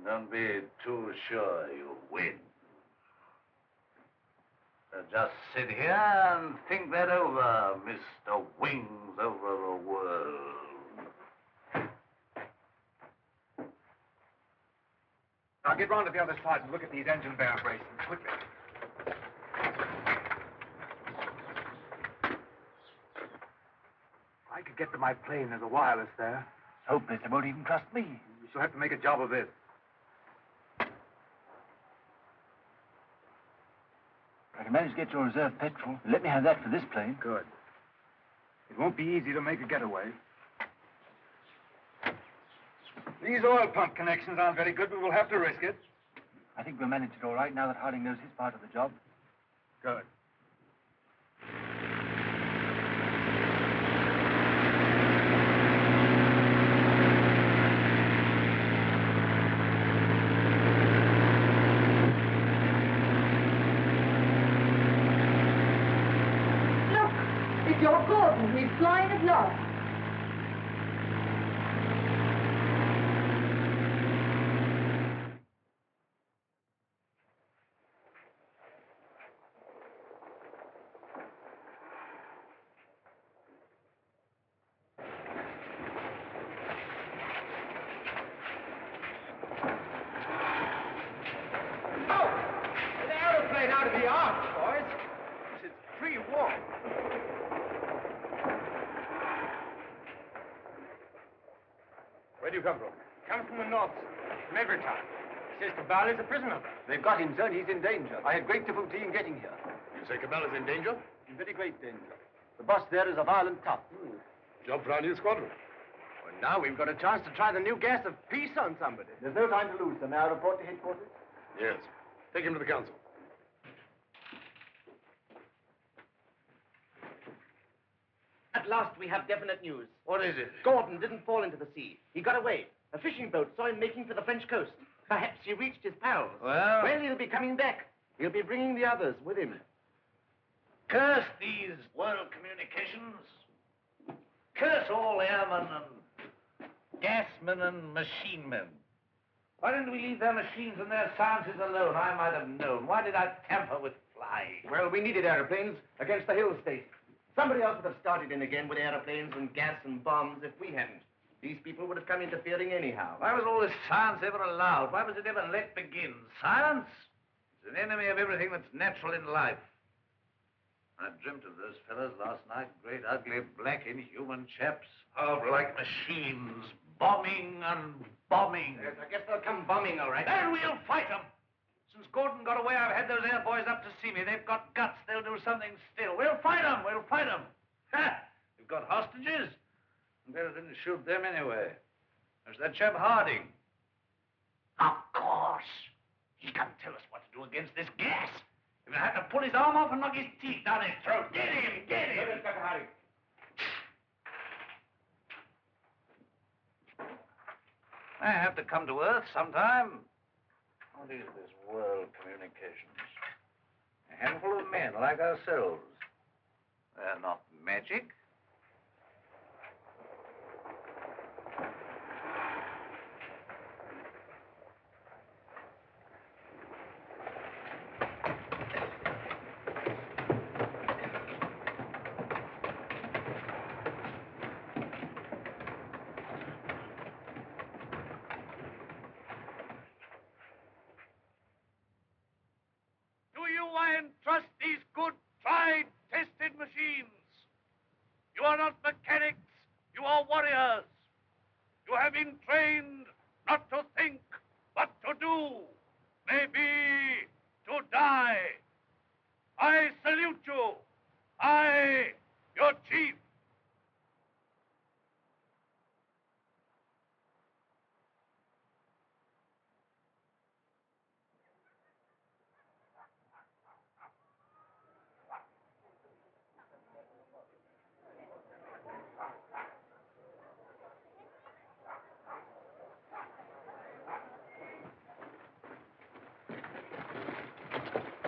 Don't be too sure you win. So just sit here and think that over, Mr. Wings over the world. Now get round to the other side and look at these engine bearer braces, quickly. I could get to my plane. There's a wireless there. Hopeless. They won't even trust me. We shall have to make a job of this. I can manage to get your reserve petrol. Let me have that for this plane. Good. It won't be easy to make a getaway. These oil pump connections aren't very good, but we'll have to risk it. I think we'll manage it all right now that Harding knows his part of the job. Good. flying at last. Out of the arch, boys. This is pre-war. Where do you come from? Come from the north, from every town. Says Cabal is a prisoner. They've got him, sir, and he's in danger. I had great difficulty in getting here. You say Cabal is in danger? In very great danger. The boss there is a violent tough. Job for our new squadron. Well, now we've got a chance to try the new gas of peace on somebody. There's no time to lose, sir. May I report to headquarters? Yes. Take him to the council. At last we have definite news. What is it? Gordon didn't fall into the sea. He got away. A fishing boat saw him making for the French coast. Perhaps he reached his pals. Well, he'll be coming back. He'll be bringing the others with him. curse these world communications. Curse all airmen and gasmen and machine men. Why didn't we leave their machines and their sciences alone? I might have known. Why did I tamper with flying? Well, we needed airplanes against the hill state. Somebody else would have started in again with airplanes and gas and bombs if we hadn't. These people would have come interfering anyhow. Why was all this science ever allowed? Why was it ever let begin? Science is an enemy of everything that's natural in life. I dreamt of those fellas last night, great, ugly, black, inhuman chaps, powerful like machines, bombing and bombing. Yes, I guess they'll come bombing, all right. And we'll fight them. Since Gordon got away, I've had those air boys up to see me. They've got guts. They'll do something still. We'll fight them. We'll fight them. Ha! We've got hostages. Better didn't shoot them anyway. There's that chap Harding. Of course. He can tell us what to do against this gas. If I have to pull his arm off and knock his teeth down his throat. Get him! Get him! Let us get Harding. I have to come to Earth sometime. What is this world communications? A handful of men like ourselves. They're not magic. Trust these good, tried, tested machines. You are not mechanics, you are warriors. You have been trained not to think, but to do. Maybe to die. I salute you. I, your chief.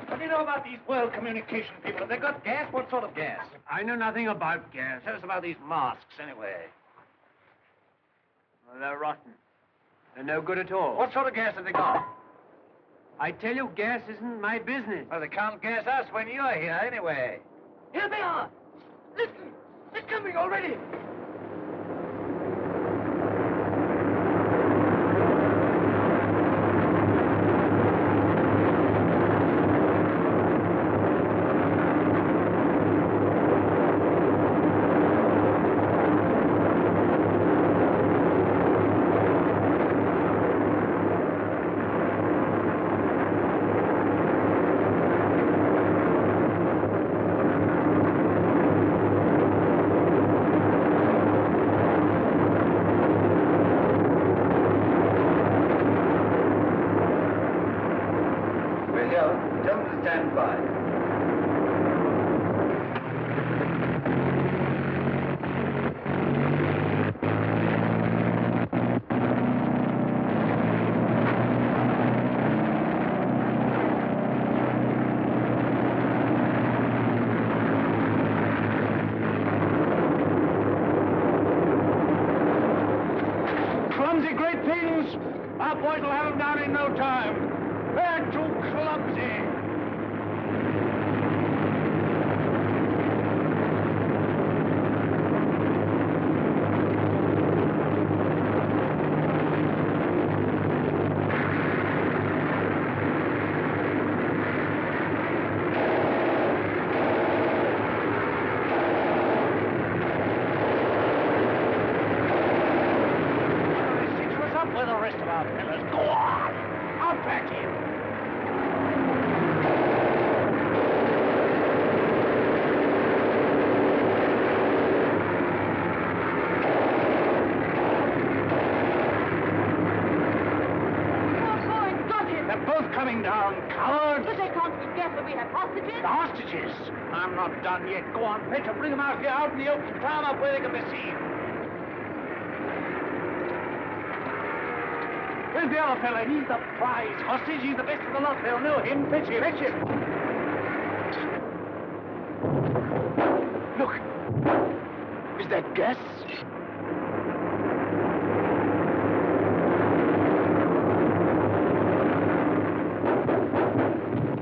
What do you know about these world communication people? Have they got gas? What sort of gas? I know nothing about gas. Tell us about these masks, anyway. Well, they're rotten. They're no good at all. What sort of gas have they got? I tell you, gas isn't my business. Well, they can't gas us when you're here, anyway. Here they are. Listen, they're coming already. aeroplanes! Our boys will have them down in no time. They're too clumsy. Where the rest of our fellas? Go on! Out at him! They're both coming down, cowards! But they can't guess that we have hostages. The hostages? I'm not done yet. Go on, Petra, bring them out here, out in the open, tie them up where they can be seen. Where's the other fella? He's the prize hostage. He's the best of the lot. They'll know him. Fetch him. Fetch him. Look. Is that gas?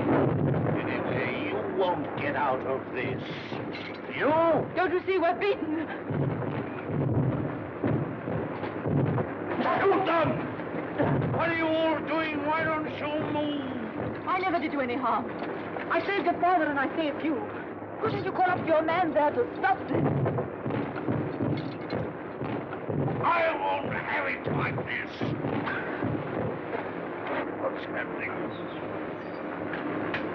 Anyway, you won't get out of this. You? Don't you see we're beaten? Shoot them! What are you all doing? Why don't you move? I never did you any harm. I saved your father and I saved you. Couldn't you call up your man there to stop this? I won't have it like this. What's happening?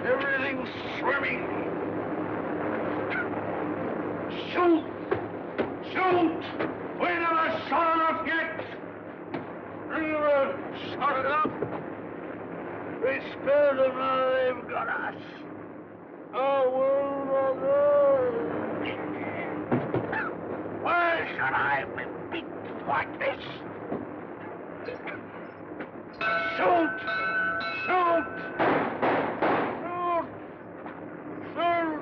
Everything's swimming. Shoot! Shoot! We never shot enough yet! We never shot enough! We spared them, now they've got us. Oh, why should I be beaten like this? Shoot! Shoot! Shoot! Shoot!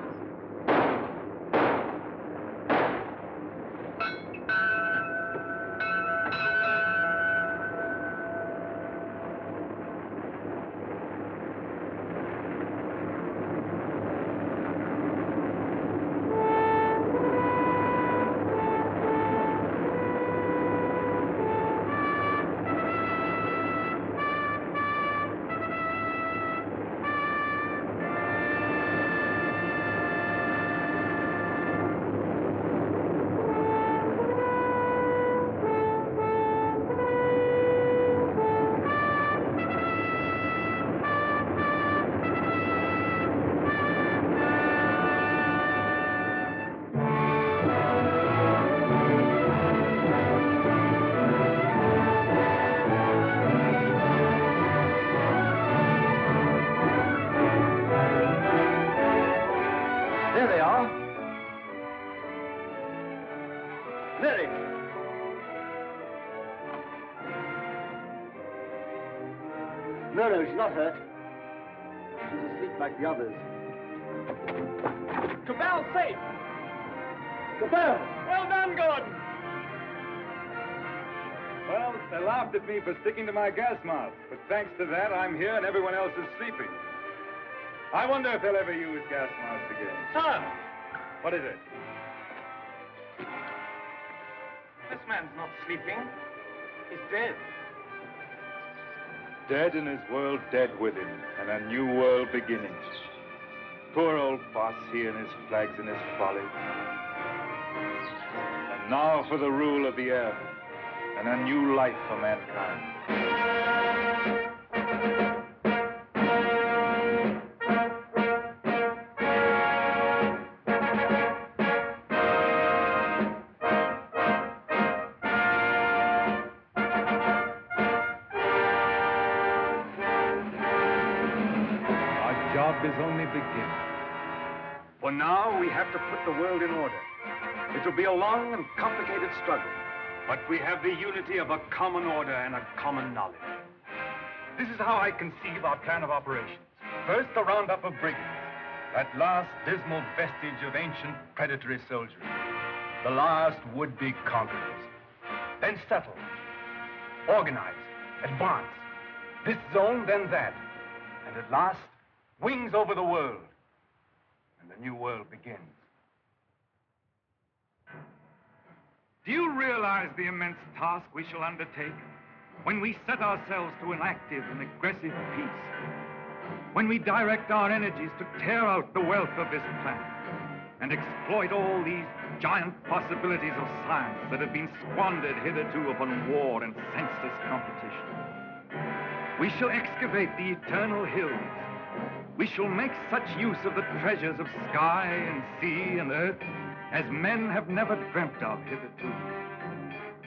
There they are. Mary. No, she's not hurt. She's asleep like the others. Cabell's safe. Cabell! Well done, Gordon. Well, they laughed at me for sticking to my gas mask, but thanks to that, I'm here and everyone else is sleeping. I wonder if they'll ever use gas masks again. Sir, What is it? this man's not sleeping. He's dead. Dead and his world dead with him, and a new world beginning. Poor old boss, he and his flags and his folly. And now for the rule of the earth, and a new life for mankind. Is only beginning. For now, we have to put the world in order. It will be a long and complicated struggle, but we have the unity of a common order and a common knowledge. This is how I conceive our plan of operations. First, the roundup of brigands, that last dismal vestige of ancient predatory soldiery, the last would-be conquerors. Then settle, organize, Advance. This zone, then that. And at last, wings over the world. And the new world begins. Do you realize the immense task we shall undertake when we set ourselves to an active and aggressive peace? When we direct our energies to tear out the wealth of this planet and exploit all these giant possibilities of science that have been squandered hitherto upon war and senseless competition. We shall excavate the eternal hills. We shall make such use of the treasures of sky and sea and earth as men have never dreamt of hitherto.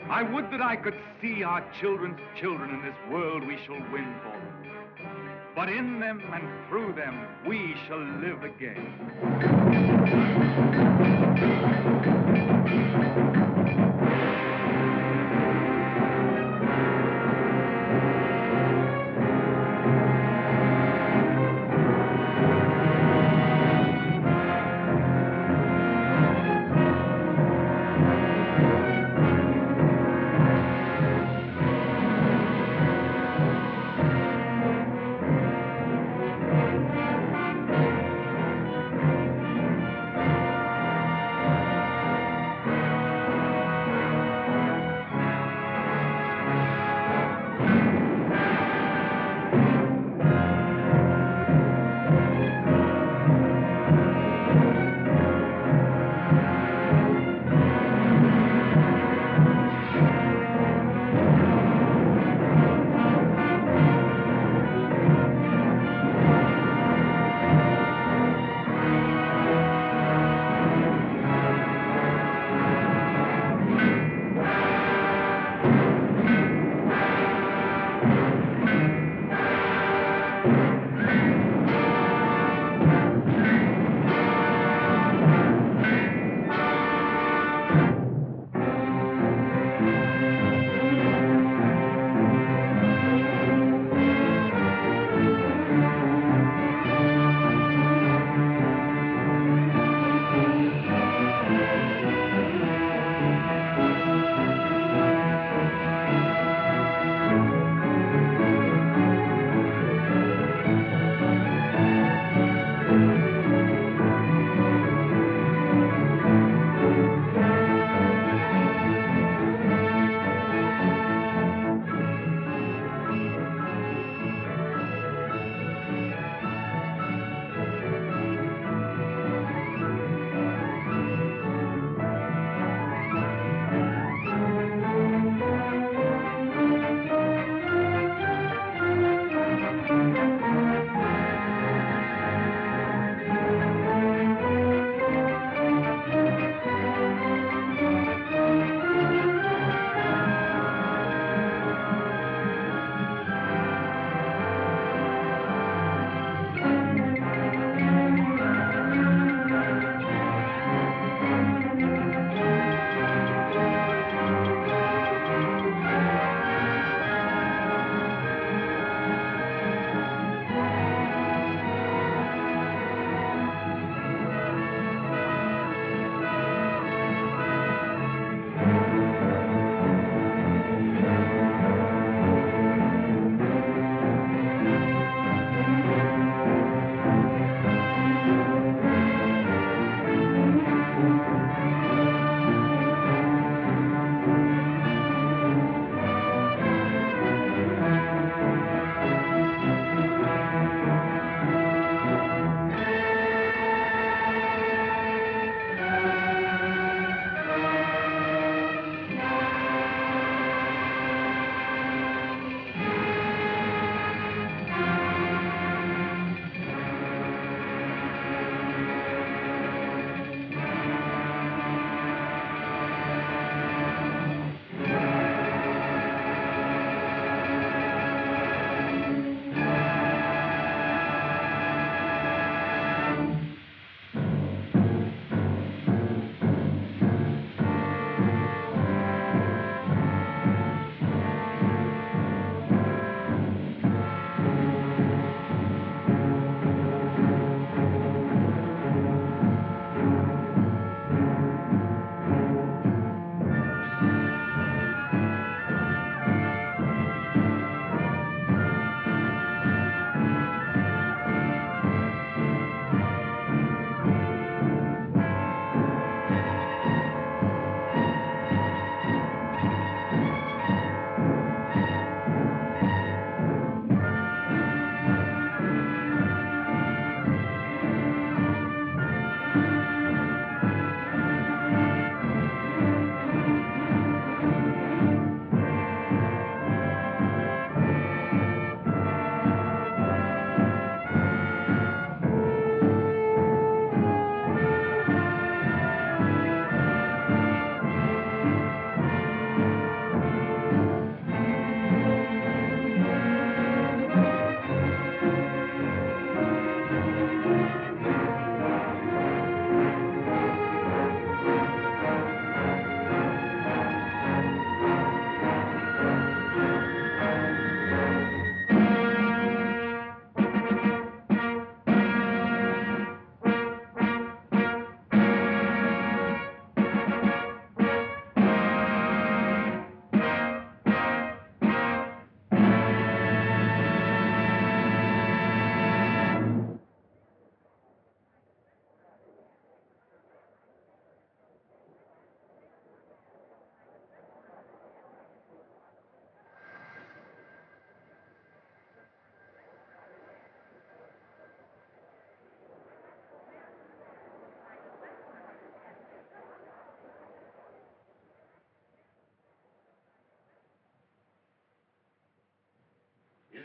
I would that I could see our children's children in this world we shall win for them. But in them and through them, we shall live again.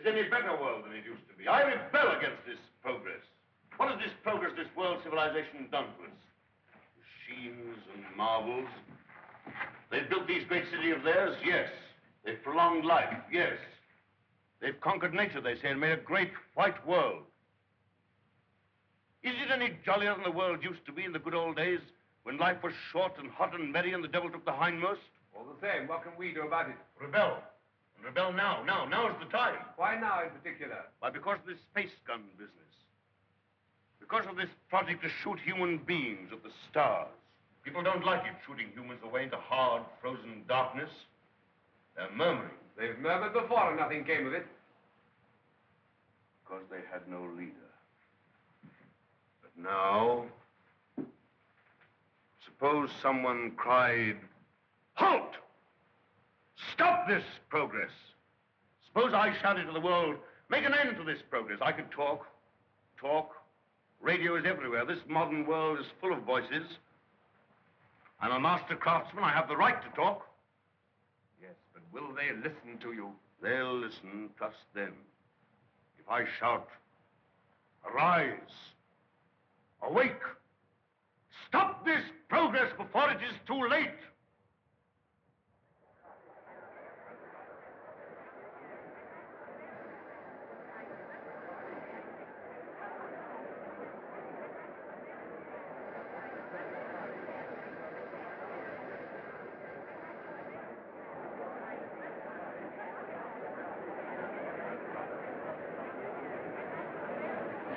is any better world than it used to be. I rebel against this progress. What has this progress, this world civilization done to us? Machines and marvels. They've built these great cities of theirs, yes. They've prolonged life, yes. They've conquered nature, they say, and made a great white world. Is it any jollier than the world used to be in the good old days, when life was short and hot and merry and the devil took the hindmost? All the same, what can we do about it? Rebel. And rebel now. Now is the time. Why now in particular? Why, because of this space gun business. Because of this project to shoot human beings at the stars. People don't like it, shooting humans away into hard, frozen darkness. They're murmuring. They've murmured before and nothing came of it. Because they had no leader. But now, suppose someone cried, "Halt! Stop this progress!" Suppose I shouted to the world, "Make an end to this progress." I could talk. Radio is everywhere. This modern world is full of voices. I'm a master craftsman. I have the right to talk. Yes, but will they listen to you? They'll listen. Trust them. If I shout, "Arise! Awake! Stop this progress before it is too late!"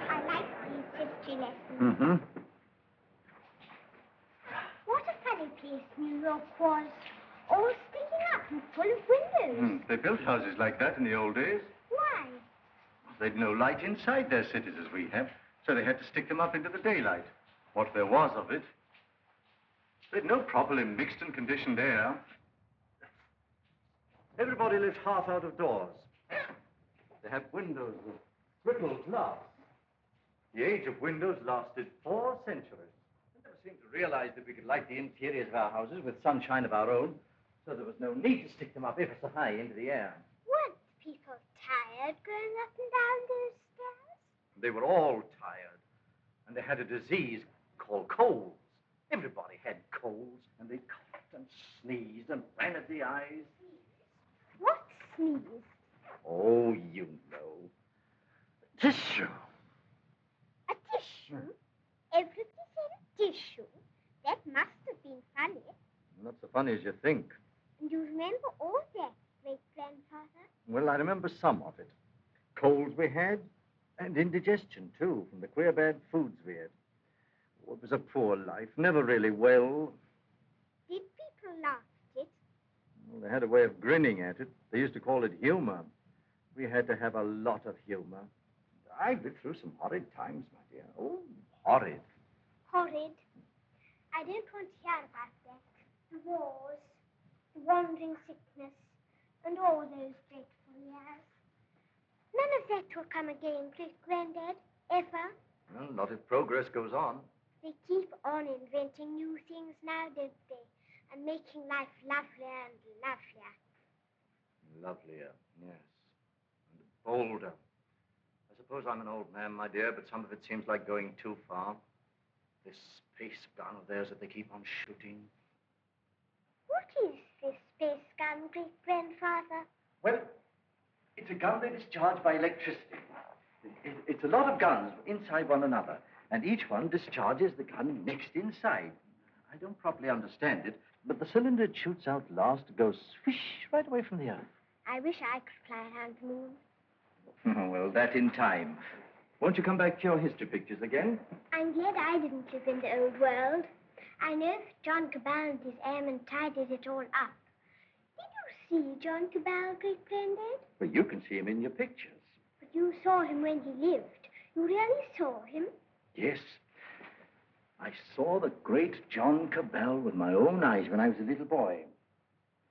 I like these history lessons. Mm-hmm. What a funny place New York was. All sticking up and full of windows. They built houses like that in the old days. Why? They'd no light inside their cities as we have, so they had to stick them up into the daylight. What there was of it. They'd no problem mixed and conditioned air. Everybody lived half out of doors. They had windows of brittle glass. The age of windows lasted 4 centuries. We never seemed to realize that we could light the interiors of our houses with sunshine of our own, so there was no need to stick them up ever so high into the air. Weren't people tired going up and down those stairs? They were all tired, and they had a disease called colds. Everybody had colds, and they coughed and sneezed and ran at the eyes. What sneezed? Oh, you know. Tissue. A tissue? Everybody said a tissue. That must have been funny. Not so funny as you think. And you remember all that, great-grandfather? Well, I remember some of it. Colds we had, and indigestion, too, from the queer bad foods we had. Oh, it was a poor life, never really well. Did people laugh at it? Well, they had a way of grinning at it. They used to call it humor. We had to have a lot of humor. I lived through some horrid times, my dear. Oh, horrid. Horrid. I don't want to hear about that. The wars, the wandering sickness, and all those dreadful years. None of that will come again, great-granddad, ever. Well, not if progress goes on. They keep on inventing new things now, don't they? And making life lovelier and lovelier. Lovelier, yes. And bolder. I suppose I'm an old man, my dear, but some of it seems like going too far. This space gun of theirs that they keep on shooting. What is this space gun, great-grandfather? Well, it's a gun that is charged by electricity. It's a lot of guns inside one another, and each one discharges the gun next inside. I don't properly understand it, but the cylinder it shoots out last goes swish right away from the earth. I wish I could fly around the moon. Well, that in time. Won't you come back to your history pictures again? I'm glad I didn't live in the old world. I know that John Cabal and his airmen tidied it all up. Did you see John Cabal, great-granddad? Well, you can see him in your pictures. But you saw him when he lived. You really saw him? Yes. I saw the great John Cabal with my own eyes when I was a little boy.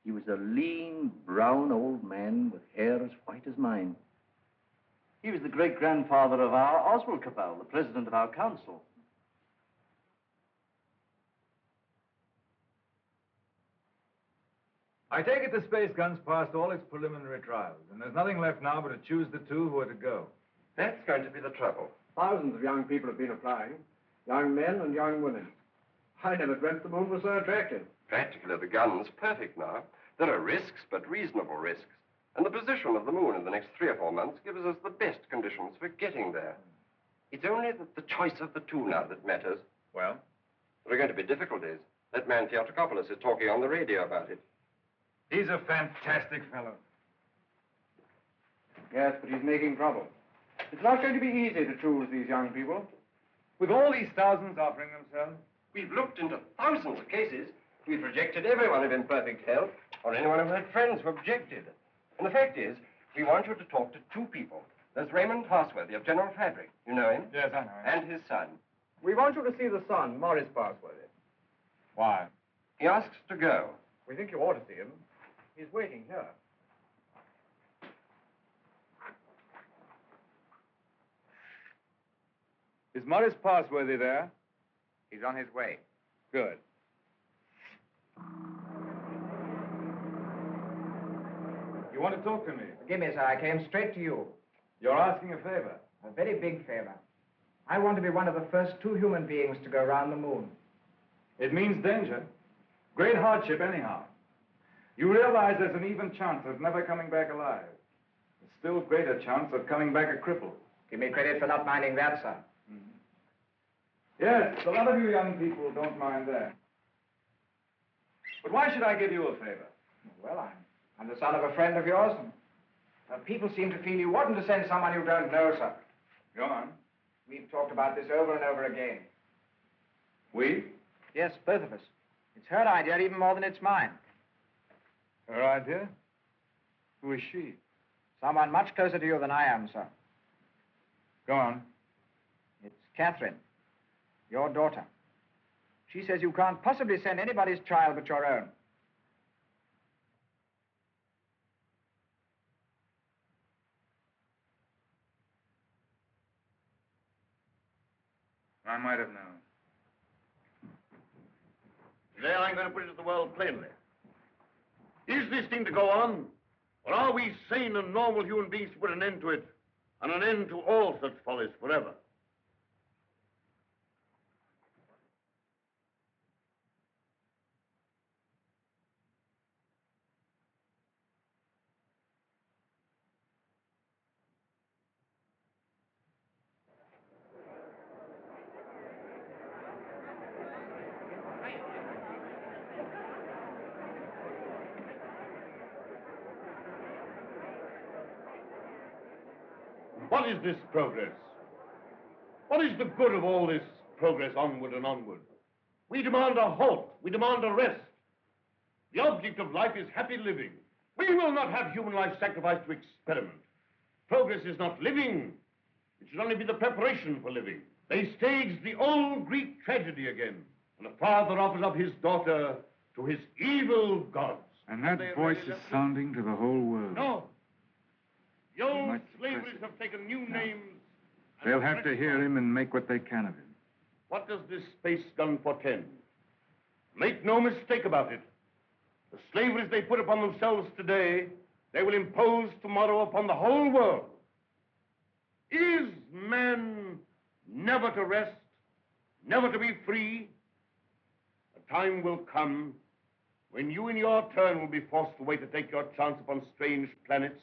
He was a lean, brown old man with hair as white as mine. He was the great-grandfather of our Oswald Cabal, the president of our council. I take it the space gun's passed all its preliminary trials, and there's nothing left now but to choose the two who are to go. That's going to be the trouble. Thousands of young people have been applying. Young men and young women. I never dreamt the moon was so attractive. Practically, the gun's perfect now. There are risks, but reasonable risks. And the position of the moon in the next 3 or 4 months gives us the best conditions for getting there. It's only the choice of the two now that matters. Well? There are going to be difficulties. That man Theatrocopoulos is talking on the radio about it. He's a fantastic fellow. Yes, but he's making trouble. It's not going to be easy to choose these young people. With all these thousands offering themselves? We've looked into thousands of cases. We've rejected everyone of imperfect health, or anyone who had friends who objected. And the fact is, we want you to talk to 2 people. There's Raymond Parsworthy of General Fabric. You know him? Yes, I know him. And his son. We want you to see the son, Morris Parsworthy. Why? He asks to go. We think you ought to see him. He's waiting here. Is Morris Parsworthy there? He's on his way. Good. You want to talk to me? Forgive me, sir. I came straight to you. You're asking a favor. A very big favor. I want to be one of the first 2 human beings to go around the moon. It means danger. Great hardship, anyhow. You realize there's an even chance of never coming back alive. A still greater chance of coming back a cripple. Give me credit for not minding that, sir. Yes, a lot of you young people don't mind that. But why should I give you a favor? Well, I'm the son of a friend of yours, and people seem to feel you oughtn't to send someone you don't know, sir. Go on. We've talked about this over and over again. We? Yes, both of us. It's her idea even more than it's mine. Her idea? Who is she? Someone much closer to you than I am, sir. Go on. It's Catherine, your daughter. She says you can't possibly send anybody's child but your own. I might have known. Today I'm going to put it to the world plainly. Is this thing to go on? Or are we sane and normal human beings to put an end to it? And an end to all such follies forever? What is this progress? What is the good of all this progress onward and onward? We demand a halt. We demand a rest. The object of life is happy living. We will not have human life sacrificed to experiment. Progress is not living. It should only be the preparation for living. They staged the old Greek tragedy again, and a father offers up his daughter to his evil gods. And that voice is sounding to the whole world. No. The old slaveries have taken new names. They'll have to hear him and make what they can of him. What does this space gun portend? Make no mistake about it. The slaveries they put upon themselves today, they will impose tomorrow upon the whole world. Is man never to rest, never to be free? A time will come when you in your turn will be forced away to take your chance upon strange planets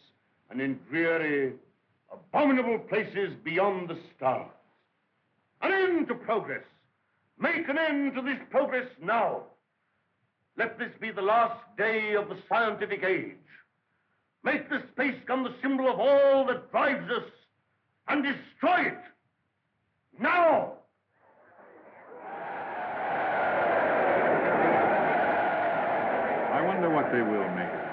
and in dreary, abominable places beyond the stars. An end to progress. Make an end to this progress now. Let this be the last day of the scientific age. Make the space gun the symbol of all that drives us and destroy it. Now! I wonder what they will make of it.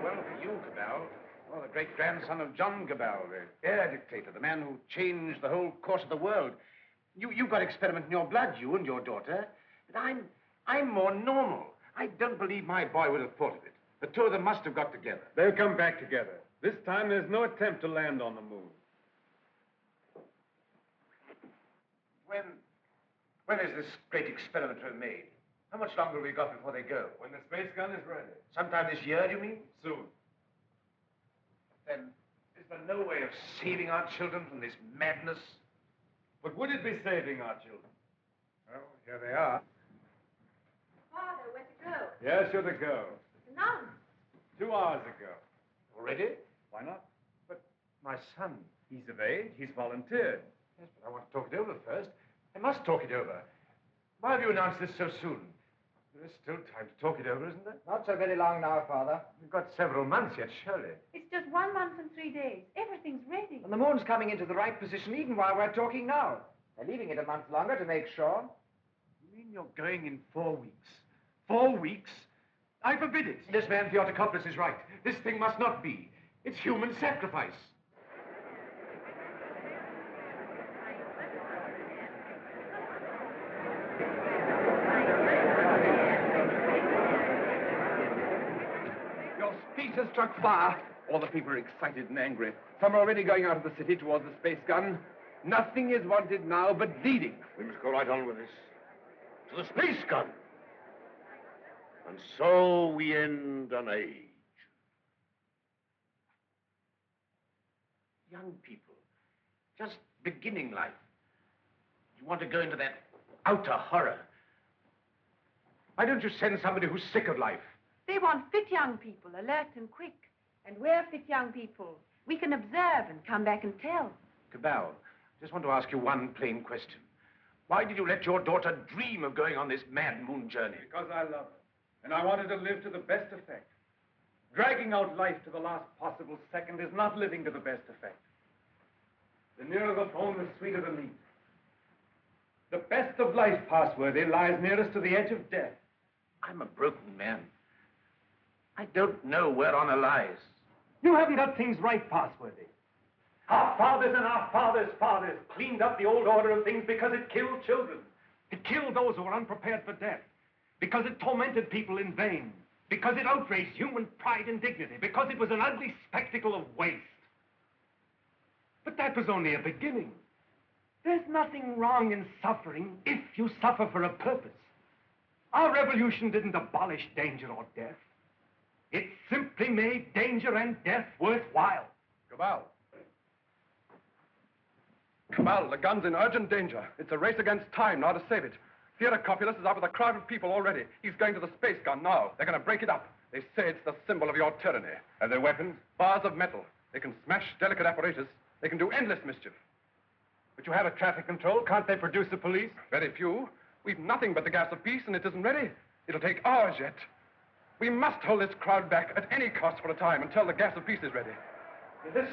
Well, for you, Cabell, well, the great-grandson of John Cabell, the air dictator, the man who changed the whole course of the world. You've got experiment in your blood, you and your daughter. But I'm more normal. I don't believe my boy would have thought of it. The two of them must have got together. They'll come back together. This time there's no attempt to land on the moon. When is this great experiment to be made? How much longer have we got before they go? When the space gun is ready. Sometime this year, do you mean? Soon. Then, is there no way of saving our children from this madness? But would it be saving our children? Well, here they are. Father, where to go? Yes, you're to go. None. 2 hours ago. Already? Why not? But my son, he's of age. He's volunteered. Yes, but I want to talk it over first. I must talk it over. Why have you announced this so soon? There is still time to talk it over, isn't there? Not so very long now, Father. We've got several months yet, surely. It's just 1 month and 3 days. Everything's ready. And the moon's coming into the right position even while we're talking now. They're leaving it a month longer to make sure. You mean you're going in 4 weeks? 4 weeks? I forbid it. This man Theotokopoulos is right. This thing must not be. It's human sacrifice. Your speech has struck fire. All the people are excited and angry. Some are already going out of the city towards the space gun. Nothing is wanted now but leading. We must go right on with this. To the space gun. And so we end an age. Young people, just beginning life. You want to go into that outer horror. Why don't you send somebody who's sick of life? They want fit young people, alert and quick. And we're fit young people. We can observe and come back and tell. Cabal, just want to ask you one plain question. Why did you let your daughter dream of going on this mad moon journey? Because I love her. And I wanted to live to the best effect. Dragging out life to the last possible second is not living to the best effect. The nearer the bone, the sweeter the meat. The best of life, Passworthy, lies nearest to the edge of death. I'm a broken man. I don't know where honor lies. You haven't got things right, Passworthy. Our fathers and our fathers' fathers cleaned up the old order of things because it killed children. It killed those who were unprepared for death. Because it tormented people in vain. Because it outraged human pride and dignity. Because it was an ugly spectacle of waste. But that was only a beginning. There's nothing wrong in suffering if you suffer for a purpose. Our revolution didn't abolish danger or death. It simply made danger and death worthwhile. Cabal. Cabal, the gun's in urgent danger. It's a race against time now to save it. Theotokopoulos is out with a crowd of people already. He's going to the space gun now. They're going to break it up. They say it's the symbol of your tyranny. Have they weapons? Bars of metal. They can smash delicate apparatus. They can do endless mischief. But you have a traffic control. Can't they produce the police? Very few. We've nothing but the gas of peace, and it isn't ready. It'll take hours yet. We must hold this crowd back at any cost for a time until the gas of peace is ready. Listen.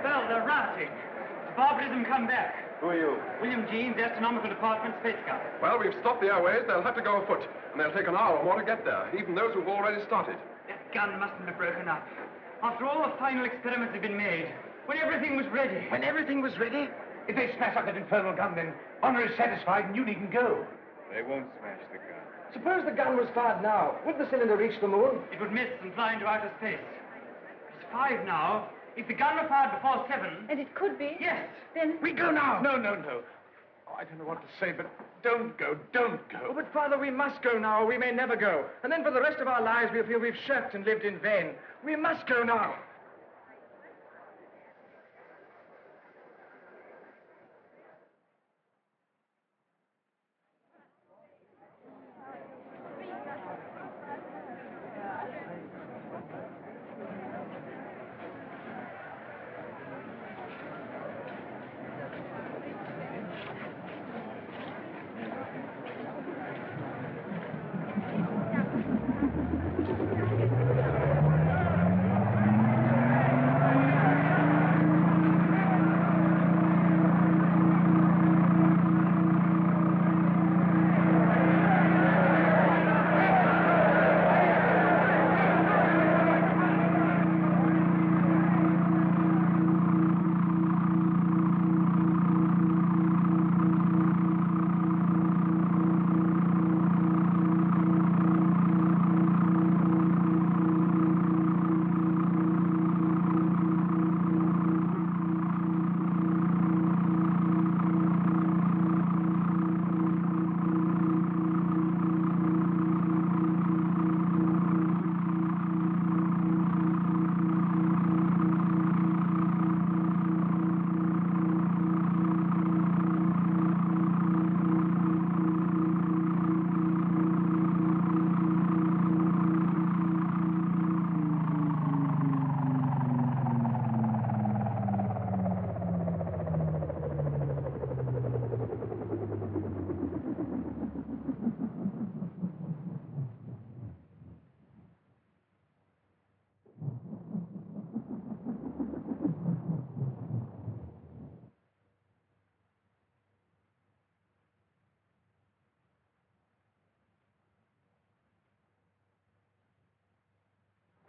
Well, they're rioting. Barbarism come back. Who are you? William Jeans, Astronomical Department, Space Gun. Well, we've stopped the airways. They'll have to go afoot, and they'll take an hour or more to get there, even those who've already started. That gun mustn't have broken up. After all the final experiments had been made, when everything was ready. When everything was ready? If they smash up that infernal gun, then honor is satisfied and you needn't go. They won't smash the gun. Suppose the gun was fired now. Would the cylinder reach the moon? It would miss and fly into outer space. It's 5 now. If the gun were fired before 7... And it could be? Yes. Then... We go now. No. Oh, I don't know what to say, but don't go. Oh, but, Father, we must go now, or we may never go. And then for the rest of our lives, we'll feel we've shirked and lived in vain. We must go now.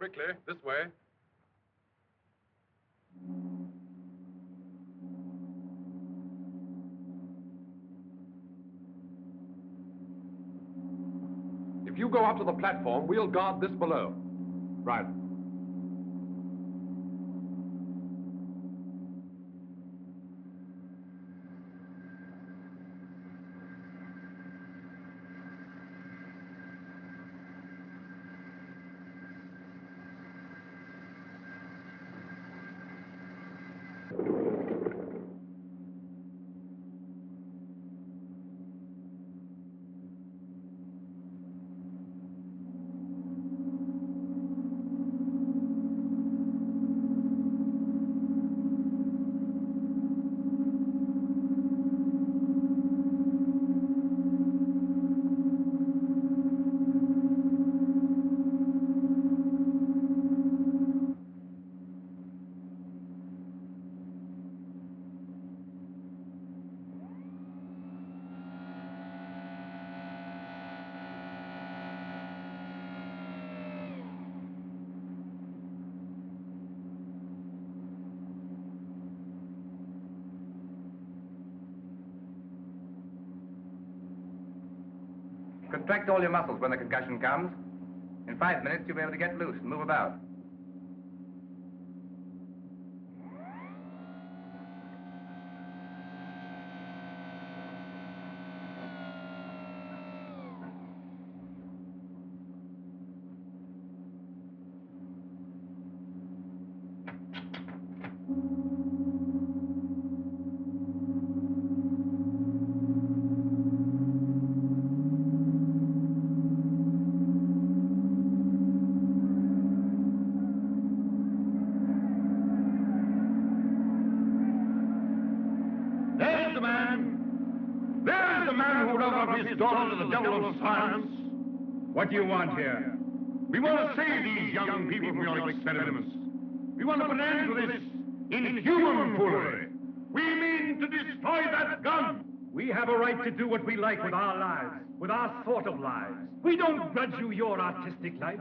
Quickly, this way. If you go up to the platform, we'll guard this below. Right. Contract all your muscles when the concussion comes. In 5 minutes, you'll be able to get loose and move about. There's the man. There's the man who dug up his daughter to the devil of science. What do you want here? We want to save these young people from your experiments. We want to put an end to this inhuman foolery. We mean to destroy that gun. We have a right to do what we like with our lives, with our sort of lives. We don't grudge you your artistic life.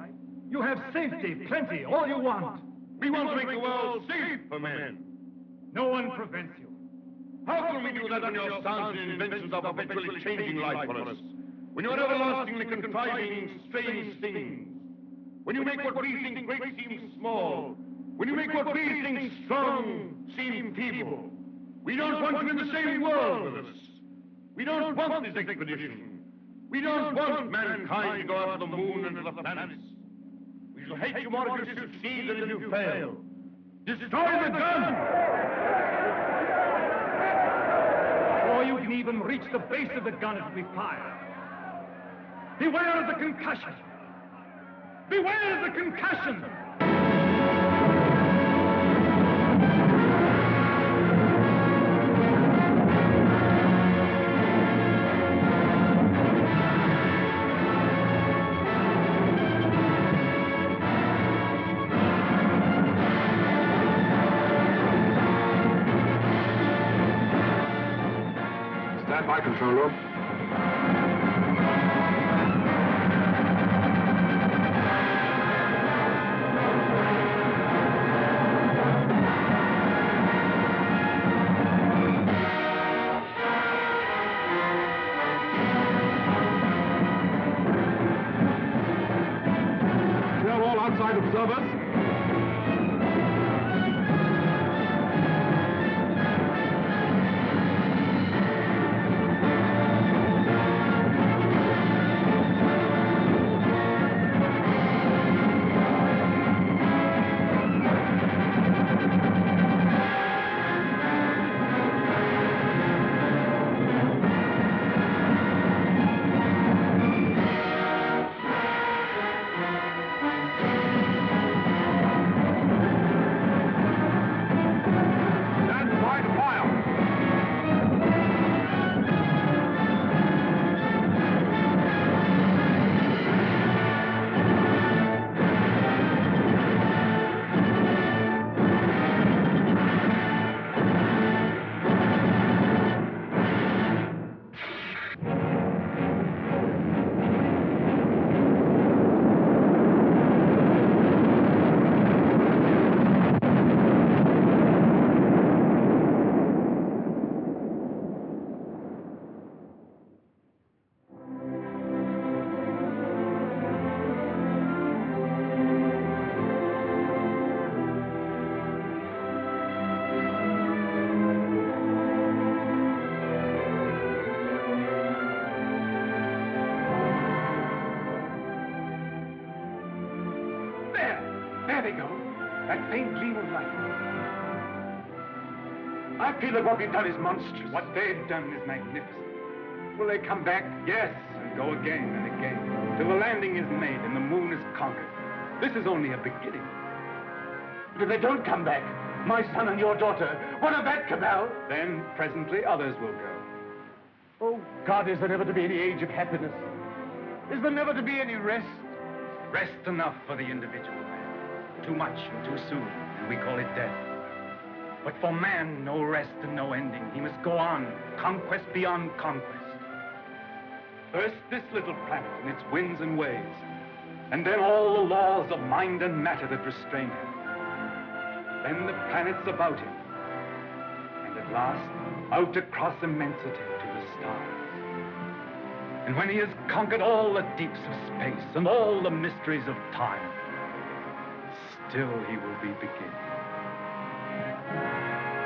You have safety, plenty, all you want. We want to make the world safe for men. No one prevents you. How can we do that when your sounds and inventions are perpetually changing life for us? When you're everlastingly contriving strange things? When you make what we think great seem small? When you make what we think strong seem feeble? We don't want you in the same world with us. We don't want this expedition. We don't want mankind to go out to the moon and to the planets. We shall hate you more if you succeed than if you fail. Destroy the gun! Before you can even reach the base of the gun, it will be fired. Beware of the concussion! Beware of the concussion! Stand by, control room. Clear all outside observers. faint gleam of light. I feel that what we've done is monstrous. What they've done is magnificent. Will they come back? Yes, and go again and again, till the landing is made and the moon is conquered. This is only a beginning. But if they don't come back, my son and your daughter, what of that, Cabal? Then presently others will go. Oh, God, is there never to be any age of happiness? Is there never to be any rest? Rest enough for the individual man. Too much and too soon, and we call it death. But for man, no rest and no ending. He must go on, conquest beyond conquest. First this little planet and its winds and waves, and then all the laws of mind and matter that restrain him. Then the planets about him, and at last, out across immensity to the stars. And when he has conquered all the deeps of space and all the mysteries of time, still he will be beginning.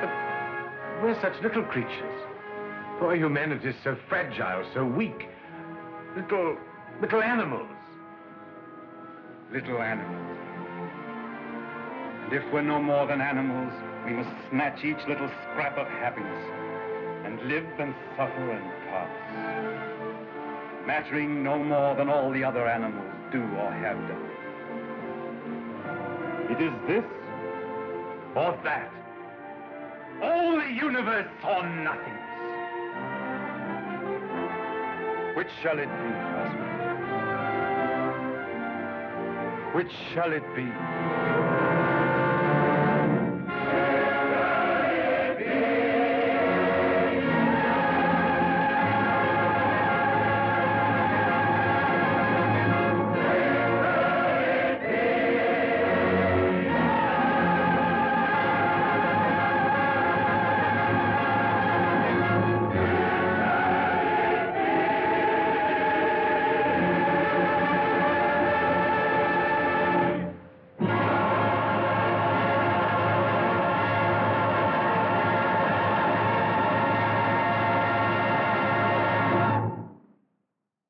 But we're such little creatures. Poor humanity is so fragile, so weak. Little animals. Little animals. And if we're no more than animals, we must snatch each little scrap of happiness and live and suffer and pass, mattering no more than all the other animals do or have done. It is this or that. All the universe or nothingness. Which shall it be, Oswald? Which shall it be?